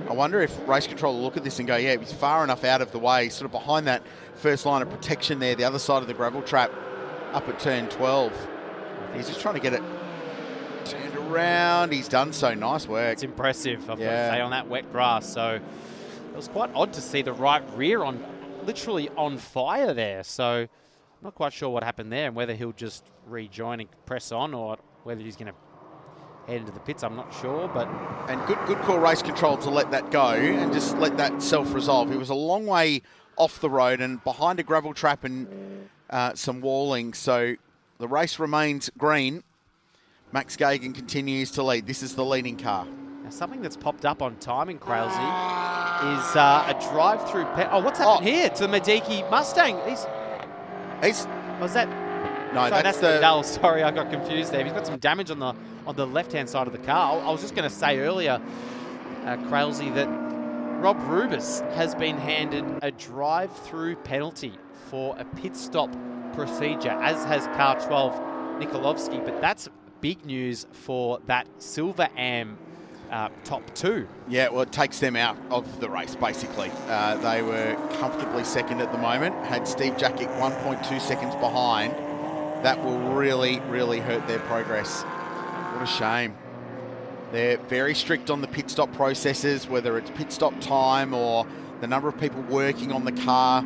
I wonder if race control will look at this and go, yeah, he's far enough out of the way, sort of behind that first line of protection there, the other side of the gravel trap, up at turn 12. He's just trying to get it turned around. He's done so. Nice work. It's impressive, I've got to say, on that wet grass. So it was quite odd to see the right rear literally on fire there. So I'm not quite sure what happened there, and whether he'll just rejoin and press on, or whether he's going to head into the pits, I'm not sure. And good call, race control, to let that go and just let that self-resolve. He was a long way off the road and behind a gravel trap and some walling, so the race remains green. Max Gagan continues to lead. This is the leading car. Now, something that's popped up on timing, Crailsey, is a drive-through. What's happened here to the Miedeke Mustang? Was that? No, sorry, that's the Dell. Sorry, I got confused there. He's got some damage on the left-hand side of the car. I was just going to say earlier, Crailsey, that Rob Rubus has been handed a drive-through penalty for a pit stop procedure, as has car 12 Nikolovsky. But that's big news for that Silver Am top two. Yeah, well, it takes them out of the race, basically. They were comfortably second at the moment. Had Steve Jackick 1.2 seconds behind. That will really, really hurt their progress. What a shame. They're very strict on the pit stop processes, whether it's pit stop time or the number of people working on the car.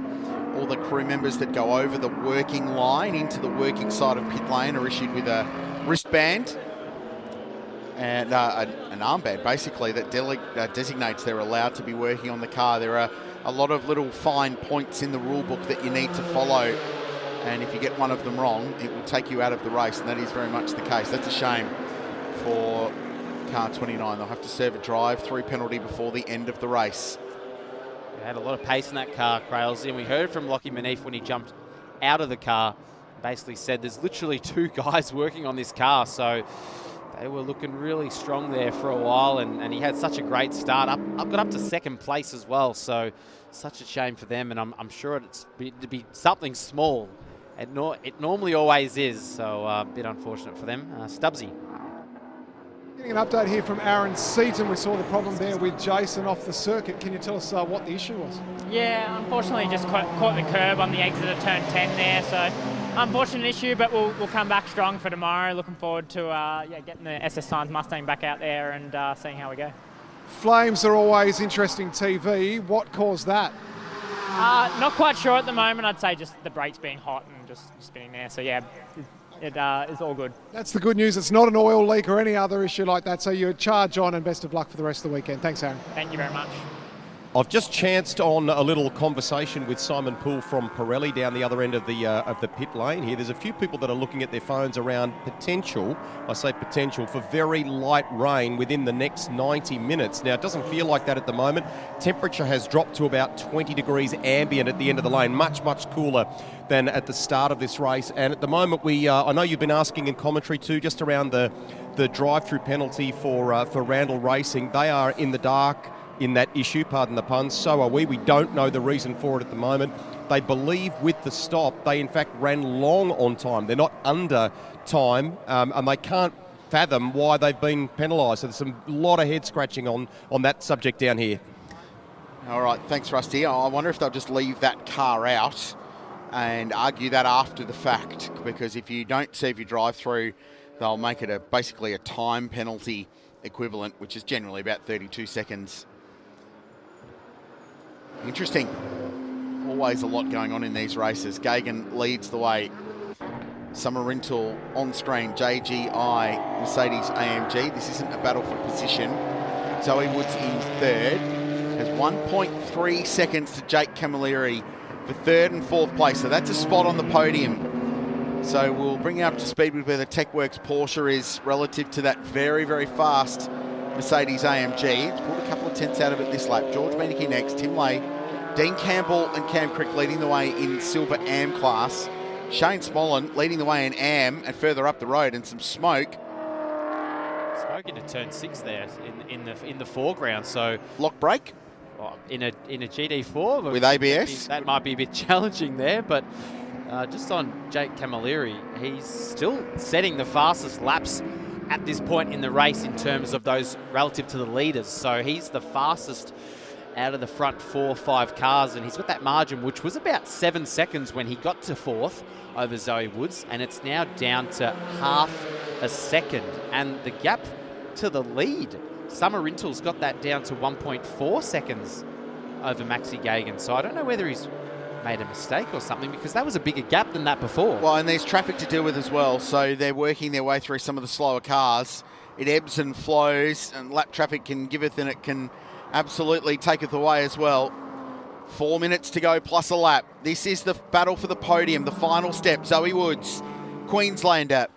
All the crew members that go over the working line into the working side of pit lane are issued with a wristband. and an armband basically that designates they're allowed to be working on the car. There are a lot of little fine points in the rule book that you need to follow, and if you get one of them wrong, it will take you out of the race, and that is very much the case. That's a shame for car 29. They'll have to serve a drive-through penalty before the end of the race. They had a lot of pace in that car, Crailsy, and we heard from Lockie Manif when he jumped out of the car, basically said there's literally 2 guys working on this car, so they were looking really strong there for a while, and he had such a great start. Got up to second place as well, so such a shame for them, and I'm sure to be something small. It normally always is, so a bit unfortunate for them. Stubbsy. Getting an update here from Aaron Seaton. We saw the problem there with Jason off the circuit. Can you tell us what the issue was? Yeah, unfortunately just caught the curb on the exit of turn 10 there, so unfortunate issue, but we'll come back strong for tomorrow. Looking forward to getting the SS Signs Mustang back out there and seeing how we go. Flames are always interesting TV. What caused that? Not quite sure at the moment. I'd say just the brakes being hot and just spinning there. So yeah, it is all good. That's the good news. It's not an oil leak or any other issue like that. So you charge on, and best of luck for the rest of the weekend. Thanks, Aaron. Thank you very much. I've just chanced on a little conversation with Simon Poole from Pirelli down the other end of the pit lane here. There's a few people that are looking at their phones around potential, I say potential, for very light rain within the next 90 minutes. Now, it doesn't feel like that at the moment. Temperature has dropped to about 20 degrees ambient at the end of the lane, much, much cooler than at the start of this race. And at the moment, I know you've been asking in commentary too, just around the drive-through penalty for Randall Racing. They are in the dark in that issue, pardon the pun. So are we. We don't know the reason for it at the moment. They believe with the stop, they in fact ran long on time. They're not under time, and they can't fathom why they've been penalised. So there's a lot of head scratching on that subject down here. All right, thanks, Rusty. I wonder if they'll just leave that car out and argue that after the fact, because if you don't serve your drive-through, they'll make it basically a time penalty equivalent, which is generally about 32 seconds. Interesting. Always a lot going on in these races. Gagan leads the way. Summer Rintoul on screen. JGI, Mercedes AMG. This isn't a battle for position. Zoe Woods in third. Has 1.3 seconds to Jake Camilleri for third and fourth place. So that's a spot on the podium. So we'll bring you up to speed with where the TechWorks Porsche is relative to that very, very fast Mercedes AMG. It's pulled a couple of tenths out of it this lap. George Meneke next, Tim Lay, Dean Campbell and Cam Crick leading the way in silver AM class. Shane Smollen leading the way in AM and further up the road, and some smoke. Smoke into turn 6 there in the foreground. So lock brake in a GT4 with ABS. That might be a bit challenging there, but just on Jake Camilleri, he's still setting the fastest laps at this point in the race in terms of those relative to the leaders. So he's the fastest out of the front 4 or 5 cars, and he's got that margin, which was about 7 seconds when he got to 4th over Zoe Woods, and it's now down to half a second. And the gap to the lead, Summer Rintoul's got that down to 1.4 seconds over Maxi Gagan. So I don't know whether he's made a mistake or something, because that was a bigger gap than that before. Well, and there's traffic to deal with as well, so they're working their way through some of the slower cars. It ebbs and flows, and lap traffic can giveth and it can absolutely taketh away as well. 4 minutes to go plus a lap. This is the battle for the podium, the final step. Zoe Woods, Queenslander.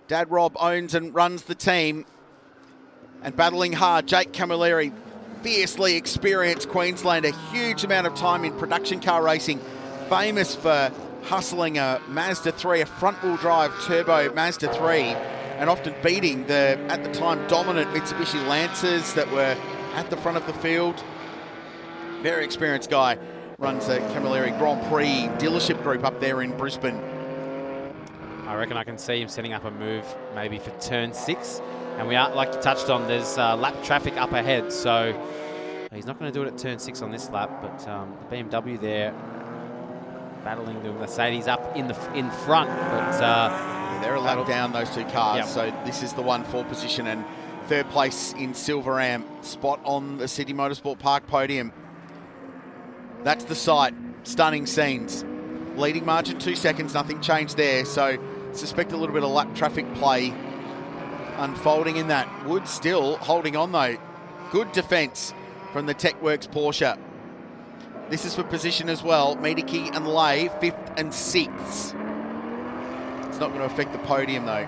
Dad Rob owns and runs the team, and battling hard, Jake Camilleri, fiercely experienced Queenslander, huge amount of time in production car racing, famous for hustling a Mazda 3, a front-wheel drive turbo Mazda 3, and often beating the, at the time, dominant Mitsubishi Lancers that were at the front of the field. Very experienced guy, runs a Camilleri Grand Prix dealership group up there in Brisbane. I reckon I can see him setting up a move maybe for turn 6. And we are, like you touched on, there's lap traffic up ahead, so he's not going to do it at turn 6 on this lap, but the BMW there battling the Mercedes up in front. But they're a lap down, those 2 cars, yep. So this is the 1-4 position, and third place in Silver Am, spot on the Sydney Motorsport Park podium. That's the sight, stunning scenes. Leading margin 2 seconds, nothing changed there, so suspect a little bit of lap traffic play unfolding in that. Wood still holding on though. Good defence from the TechWorks Porsche. This is for position as well. Mediki and Lay, 5th and 6th. It's not going to affect the podium though.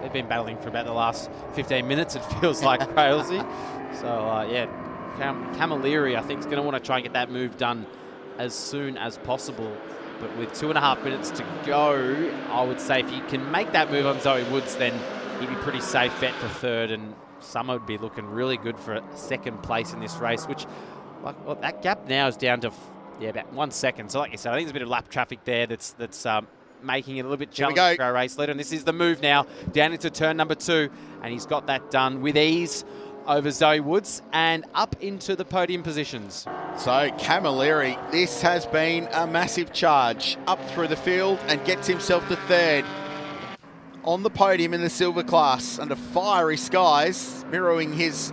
They've been battling for about the last 15 minutes, it feels like, Crailsey. So, yeah, Camilleri, I think, is going to want to try and get that move done as soon as possible. But with 2.5 minutes to go, I would say if you can make that move on Zoe Woods, then he'd be pretty safe bet for 3rd, and Summer would be looking really good for 2nd place in this race, which, well, that gap now is down to about 1 second. So like you said, I think there's a bit of lap traffic there that's making it a little bit challenging for our race leader. And this is the move now down into turn number 2, and he's got that done with ease over Zoe Woods and up into the podium positions. So Camilleri, this has been a massive charge up through the field and gets himself to 3rd on the podium in the silver class under fiery skies, mirroring his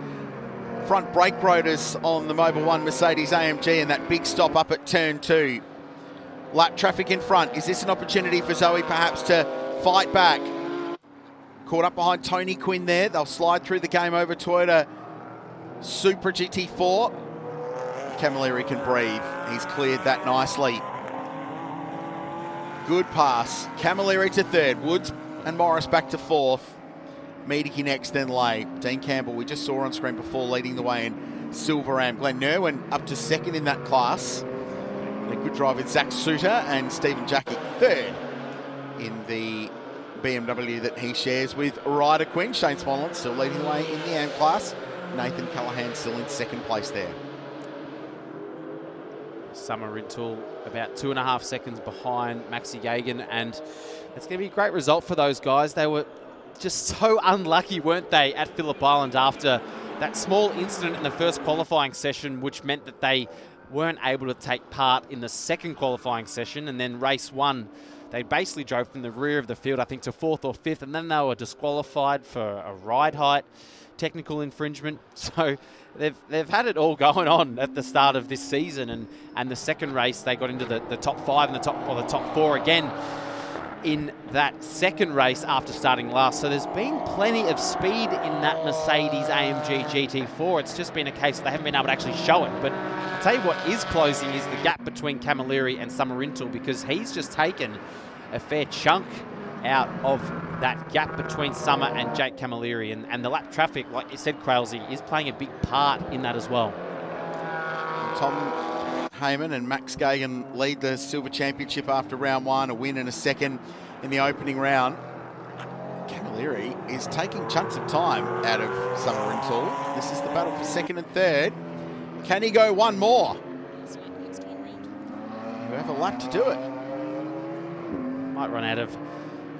front brake rotors on the Mobil 1 Mercedes AMG and that big stop up at turn 2. Lap traffic in front. Is this an opportunity for Zoe perhaps to fight back? Caught up behind Tony Quinn there. They'll slide through the game over Toyota Supra GT4. Camilleri can breathe. He's cleared that nicely. Good pass. Camilleri to 3rd. Woods and Morris back to 4th. Mediki next, then Lay. Dean Campbell, we just saw on screen before, leading the way in Silver Ram. Glenn Nerwin up to 2nd in that class. And a good drive with Zach Suter and Stephen Jackie 3rd in the BMW that he shares with Ryder Quinn. Shane Smolin still leading the way in the AM class. Nathan Callahan still in 2nd place there. Summer Rintoul about 2.5 seconds behind Maxi Gagan, and it's going to be a great result for those guys. They were just so unlucky, weren't they, at Phillip Island after that small incident in the first qualifying session, which meant that they weren't able to take part in the 2nd qualifying session. And then race 1, they basically drove from the rear of the field, I think, to 4th or 5th, and then they were disqualified for a ride height technical infringement. So they've had it all going on at the start of this season, and the 2nd race they got into the top 5 and the top 4 again in that 2nd race after starting last. So there's been plenty of speed in that Mercedes AMG GT4. It's just been a case they haven't been able to actually show it. But I'll tell you what is closing is the gap between Camilleri and Summer Rintoul, because he's just taken a fair chunk out of that gap between Summer and Jake Camilleri. And the lap traffic, like you said, Crailsey, is playing a big part in that as well. Tom Heyman and Max Gagan lead the Silver Championship after round 1, a win and a 2nd in the opening round. Camilleri is taking chunks of time out of Summer Rintoul. This is the battle for 2nd and 3rd. Can he go one more? You have a lap to do it. Might run out of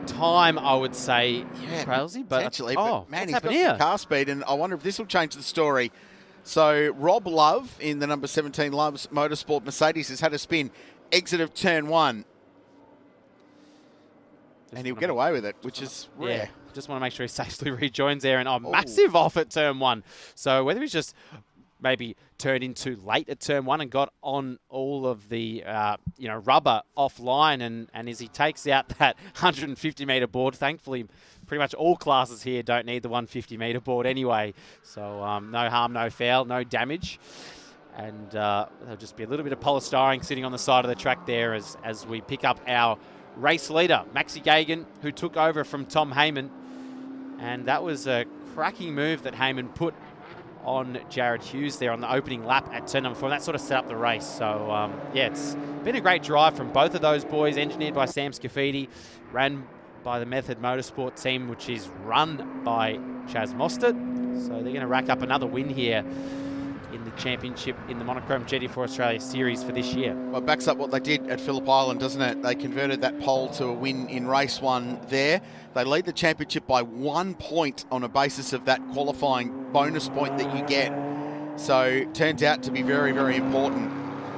time, I would say, Crailsey, but potentially. Oh, but man, what's he's got happened here? some car speed, and I wonder if this will change the story. So Rob Love in the number 17 Love's Motorsport Mercedes has had a spin, exit of turn 1. And he'll get away with it, which is rare. Yeah, just want to make sure he safely rejoins there. And massive off at turn 1. So whether he's just maybe turned in too late at turn 1 and got on all of the rubber offline, and as he takes out that 150-metre board, thankfully pretty much all classes here don't need the 150-metre board anyway. So no harm, no foul, no damage. And there'll just be a little bit of polystyrene sitting on the side of the track there as we pick up our race leader, Maxi Gagan, who took over from Tom Heyman. And that was a cracking move that Heyman put on Jared Hughes there on the opening lap at turn number 4. That sort of set up the race. So, yeah, it's been a great drive from both of those boys, engineered by Sam Scafidi, ran by the Method Motorsport team, which is run by Chaz Mostert. So they're going to rack up another win here in the championship in the Monochrome GT4 Australia Series for this year. Well, it backs up what they did at Phillip Island, doesn't it? They converted that pole to a win in race 1 there. They lead the championship by 1 point on a basis of that qualifying bonus point that you get. So it turns out to be very, very important.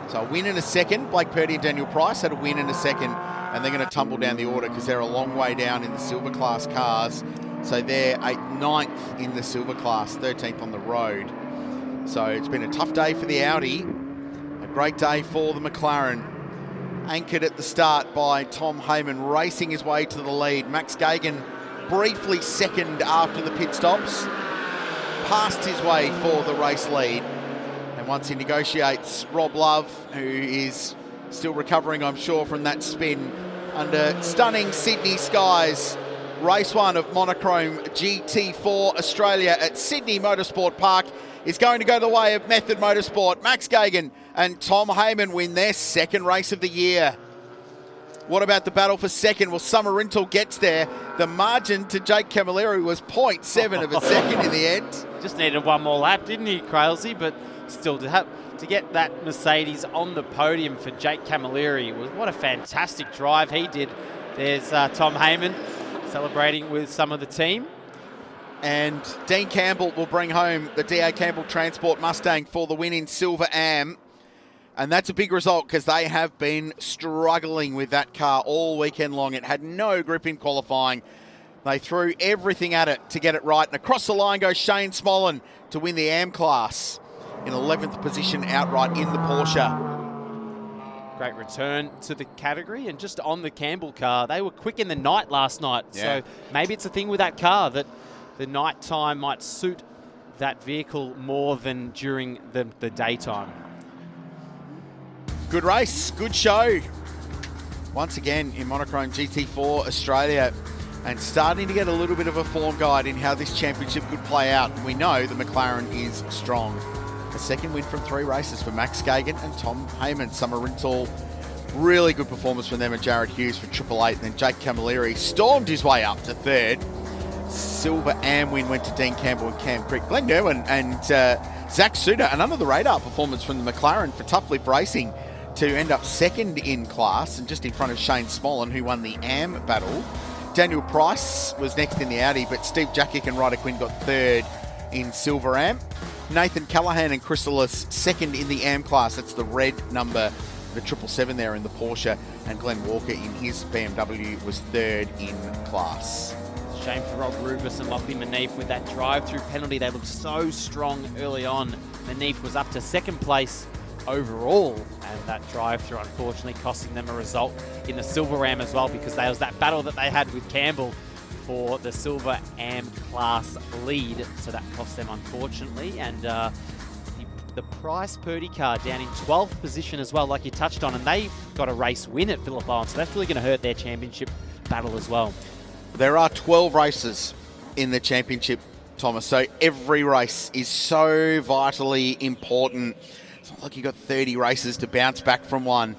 So a win in a 2nd. Blake Purdy and Daniel Price had a win in a 2nd, and they're going to tumble down the order because they're a long way down in the silver class cars. So they're 8th, 9th in the silver class, 13th on the road. So it's been a tough day for the Audi, a great day for the McLaren. Anchored at the start by Tom Heyman, racing his way to the lead. Max Gagan briefly second after the pit stops, passed his way for the race lead. And once he negotiates, Rob Love, who is still recovering, I'm sure, from that spin under stunning Sydney skies. Race 1 of Monochrome GT4 Australia at Sydney Motorsport Park is going to go the way of Method Motorsport. Max Gagan and Tom Heyman win their second race of the year. What about the battle for second? Well, Summer Rintle gets there. The margin to Jake Camilleri was 0.7 of a second in the end. Just needed one more lap, didn't he, Crailsey? But still, to get that Mercedes on the podium for Jake Camilleri, what a fantastic drive he did. There's Tom Heyman celebrating with some of the team. And Dean Campbell will bring home the D.A. Campbell Transport Mustang for the win in Silver Am. And that's a big result because they have been struggling with that car all weekend long. It had no grip in qualifying. They threw everything at it to get it right. And across the line goes Shane Smollen to win the Am class in 11th position outright in the Porsche. Great return to the category. And just on the Campbell car, they were quick in the night last night. Yeah. So maybe it's a thing with that car that the night time might suit that vehicle more than during the daytime. Good race, good show. Once again in Monochrome GT4 Australia, and starting to get a little bit of a form guide in how this championship could play out. We know the McLaren is strong. A second win from 3 races for Max Gagan and Tom Heyman. Summer Rintle, really good performance from them, and Jared Hughes for 888. And then Jake Camilleri stormed his way up to 3rd. Silver Am win went to Dean Campbell and Cam Crick. Glenn Irwin and Zach Suter, an under-the-radar performance from the McLaren for Tough Lip Racing to end up 2nd in class and just in front of Shane Smollen, who won the Am battle. Daniel Price was next in the Audi, but Steve Jackick and Ryder Quinn got 3rd in Silver Am. Nathan Callahan and Chrysalis 2nd in the Am class. That's the red number, the 777 there in the Porsche. And Glenn Walker in his BMW was 3rd in class. Shame for Rob Rubis and Lachlan Manif with that drive-through penalty. They looked so strong early on. Manif was up to 2nd place overall, and that drive-through unfortunately costing them a result in the Silver Am as well, because there was that battle that they had with Campbell for the Silver Am class lead, so that cost them unfortunately. And the Price Purdy car down in 12th position as well, like you touched on, and they got a race win at Phillip Island, so that's really going to hurt their championship battle as well. There are 12 races in the championship, Thomas, so every race is so vitally important. It's not like you've got 30 races to bounce back from one.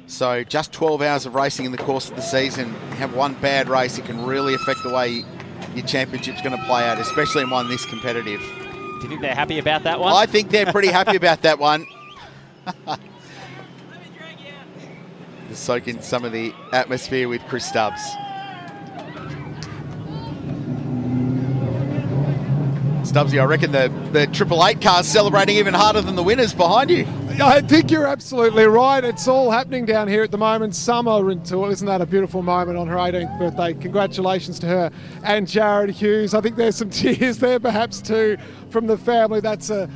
So just 12 hours of racing in the course of the season. You have one bad race, it can really affect the way your championship's going to play out, especially in one this competitive. Do you think they're happy about that one? I think they're pretty happy about that one. Just soak in some of the atmosphere with Chris Stubbs. Stubbsy, I reckon the 888 car's celebrating even harder than the winners behind you. I think you're absolutely right. It's all happening down here at the moment. Summer Rintle, isn't that a beautiful moment on her 18th birthday? Congratulations to her and Jared Hughes. I think there's some tears there perhaps too from the family. That's an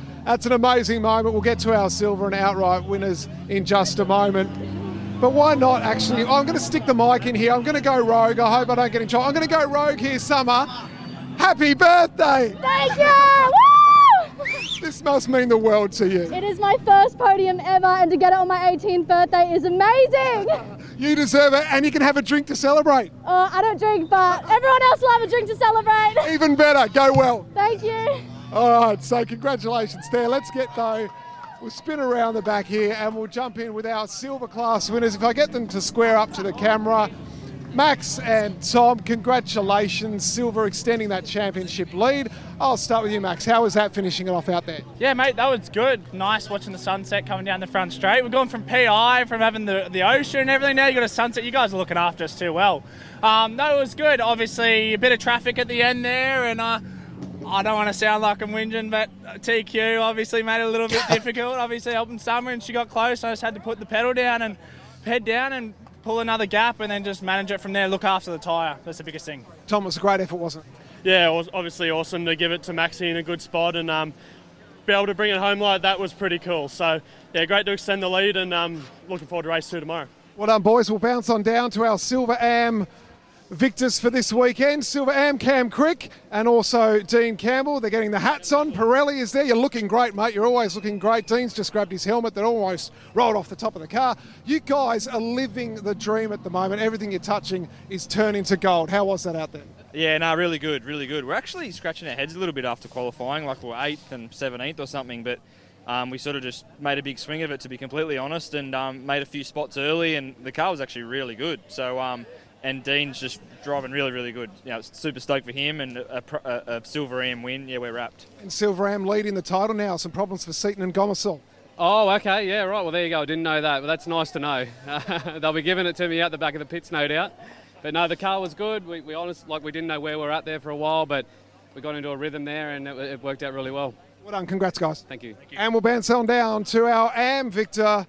amazing moment. We'll get to our silver and outright winners in just a moment. But why not actually? I'm going to stick the mic in here. I'm going to go rogue. I hope I don't get in trouble. I'm going to go rogue here, Summer. Happy birthday! Thank you! Woo! This must mean the world to you. It is my first podium ever, and to get it on my 18th birthday is amazing. You deserve it, and you can have a drink to celebrate. I don't drink, but everyone else will have a drink to celebrate. Even better, go well. Thank you. All right, so congratulations there. Let's get though, we'll spin around the back here and we'll jump in with our silver class winners. If I get them to square up to the camera. Max and Tom, congratulations. Silver extending that championship lead. I'll start with you, Max. How was that finishing it off out there? Yeah, mate, that was good. Nice watching the sunset coming down the front straight. We're going from PI, from having the ocean and everything. Now you got a sunset. You guys are looking after us too well. No, it was good. Obviously, a bit of traffic at the end there, and I don't want to sound like I'm whinging, but TQ obviously made it a little bit difficult. Obviously helping Summer, and she got close. I just had to put the pedal down and head down and pull another gap, and then just manage it from there, look after the tyre. That's the biggest thing. Tom, it was a great effort, wasn't it? Yeah, it was obviously awesome to give it to Maxie in a good spot, and be able to bring it home like that was pretty cool. So, yeah, great to extend the lead, and looking forward to race 2 tomorrow. Well done, boys. We'll bounce on down to our Silver Am victors for this weekend. Silver Am, Cam Crick, and also Dean Campbell. They're getting the hats on. Pirelli is there. You're looking great, mate. You're always looking great. Dean's just grabbed his helmet that almost rolled off the top of the car. You guys are living the dream at the moment. Everything you're touching is turning to gold. How was that out there? Yeah, no, really good, really good. We're actually scratching our heads a little bit after qualifying, like we're 8th and 17th or something, but we sort of just made a big swing of it, to be completely honest, and made a few spots early, and the car was actually really good. So, and Dean's just driving really, really good. You know, super stoked for him, and a Silver Am win. Yeah, we're wrapped. And Silver Am leading the title now. Some problems for Seaton and Gomersall. Oh, okay, yeah, right. Well, there you go. I didn't know that, but that's nice to know. They'll be giving it to me out the back of the pits, no doubt. But no, the car was good. We didn't know where we were at there for a while, but we got into a rhythm there, and it worked out really well. Well done. Congrats, guys. Thank you. And we'll bounce on down to our Am victor,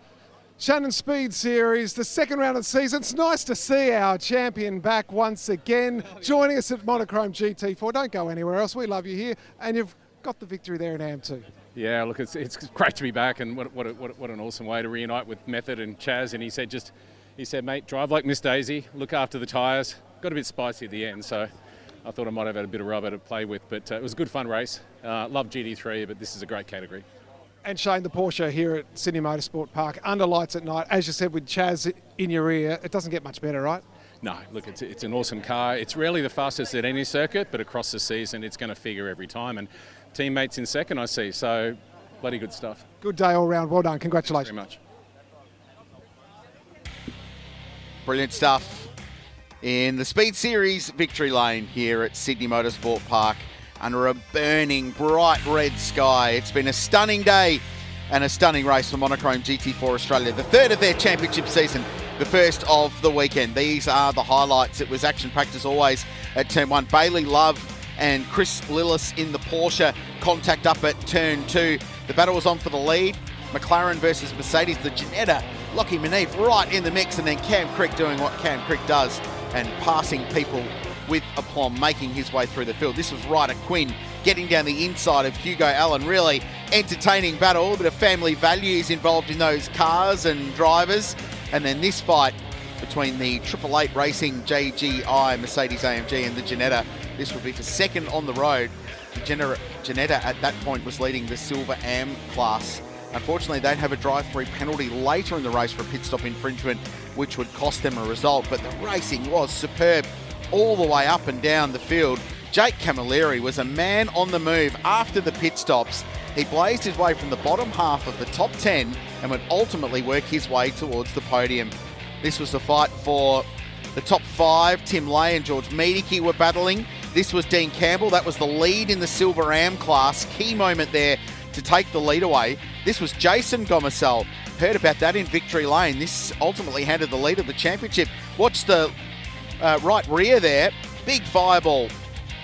Shannons Speed Series, the second round of the season. It's nice to see our champion back once again, joining us at Monochrome GT4. Don't go anywhere else. We love you here. And you've got the victory there in Am too. Yeah, look, it's great to be back, and what an awesome way to reunite with Method and Chaz. And he said, mate, drive like Miss Daisy, look after the tyres. Got a bit spicy at the end, so I thought I might have had a bit of rubber to play with, but it was a good fun race. Love GT3, but this is a great category. And Shane, the Porsche here at Sydney Motorsport Park, under lights at night. As you said, with Chaz in your ear, it doesn't get much better, right? No, look, it's an awesome car. It's rarely the fastest at any circuit, but across the season, it's going to figure every time. And teammates in second, I see, so bloody good stuff. Good day all round. Well done. Congratulations. Very much. Brilliant stuff in the Speed Series victory lane here at Sydney Motorsport Park under a burning bright red sky. It's been a stunning day and a stunning race for Monochrome GT4 Australia, the third of their championship season, the first of the weekend. These are the highlights. It was action-packed as always at Turn 1. Bailey Love and Chris Lillis in the Porsche contact up at Turn 2. The battle was on for the lead. McLaren versus Mercedes. The Ginetta, Lockie Maneve right in the mix, and then Cam Crick doing what Cam Crick does and passing people with aplomb, making his way through the field. This was Ryder Quinn getting down the inside of Hugo Allen. Really entertaining battle, a bit of family values involved in those cars and drivers. And then this fight between the 888 Racing JGI Mercedes AMG and the Ginetta. This would be for second on the road. The Ginetta at that point was leading the Silver Am class. Unfortunately, they'd have a drive-through penalty later in the race for a pit stop infringement, which would cost them a result. But the racing was superb all the way up and down the field. Jake Camilleri was a man on the move after the pit stops. He blazed his way from the bottom half of the top 10 and would ultimately work his way towards the podium. This was the fight for the top 5. Tim Lay and George Medici were battling. This was Dean Campbell. That was the lead in the Silver Am class. Key moment there to take the lead away. This was Jason Gomersall. Heard about that in Victory Lane. This ultimately handed the lead of the championship. Watch the right rear there. Big fireball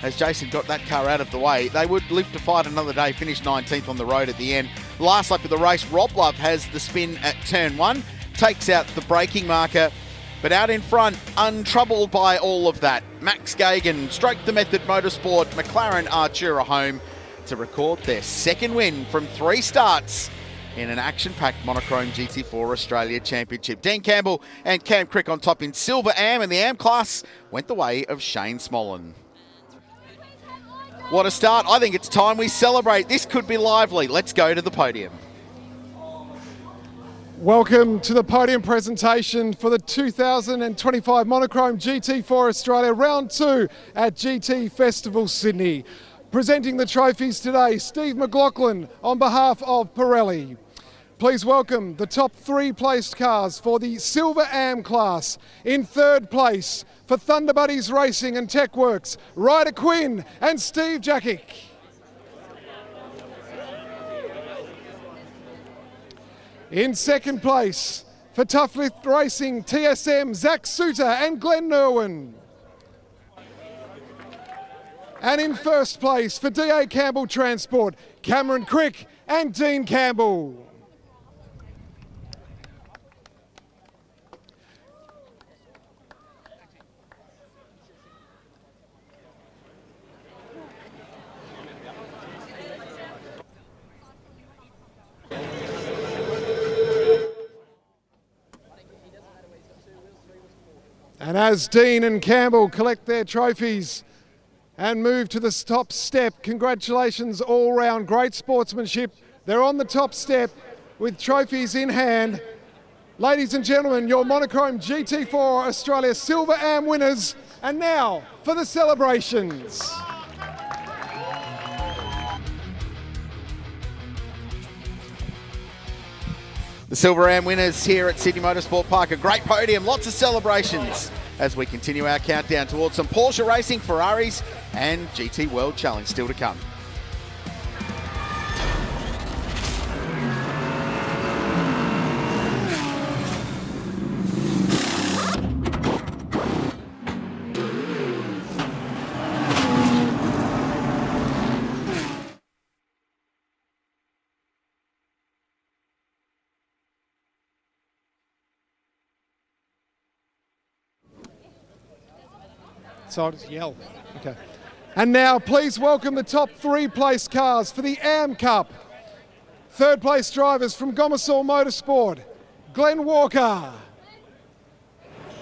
as Jason got that car out of the way. They would live to fight another day, finish 19th on the road at the end. Last lap of the race, Rob Love has the spin at Turn 1, takes out the braking marker, but out in front, untroubled by all of that. Max Gagan stroked the Method Motorsport McLaren Artura home to record their second win from 3 starts in an action-packed Monochrome GT4 Australia Championship. Dean Campbell and Cam Crick on top in Silver Am, and the Am class went the way of Shane Smollen. What a start. I think it's time we celebrate. This could be lively. Let's go to the podium. Welcome to the podium presentation for the 2025 Monochrome GT4 Australia Round 2 at GT Festival Sydney. Presenting the trophies today, Steve McLaughlin on behalf of Pirelli. Please welcome the top 3 placed cars for the Silver Am class. In third place for Thunder Buddies Racing and Tech Works, Ryder Quinn and Steve Jackick. In second place for Tough Lift Racing, TSM, Zach Suter and Glenn Irwin. And in first place for DA Campbell Transport, Cameron Crick and Dean Campbell. And as Dean and Campbell collect their trophies and move to the top step, congratulations all round, great sportsmanship. They're on the top step with trophies in hand. Ladies and gentlemen, your Monochrome GT4 Australia Silver Am winners. And now for the celebrations. The Silver Am winners here at Sydney Motorsport Park. A great podium, lots of celebrations as we continue our countdown towards some Porsche racing, Ferraris and GT World Challenge still to come. So I'll just yell. Okay. And now please welcome the top 3 place cars for the Am Cup. 3rd place drivers from SRO Motorsport, Glenn Walker.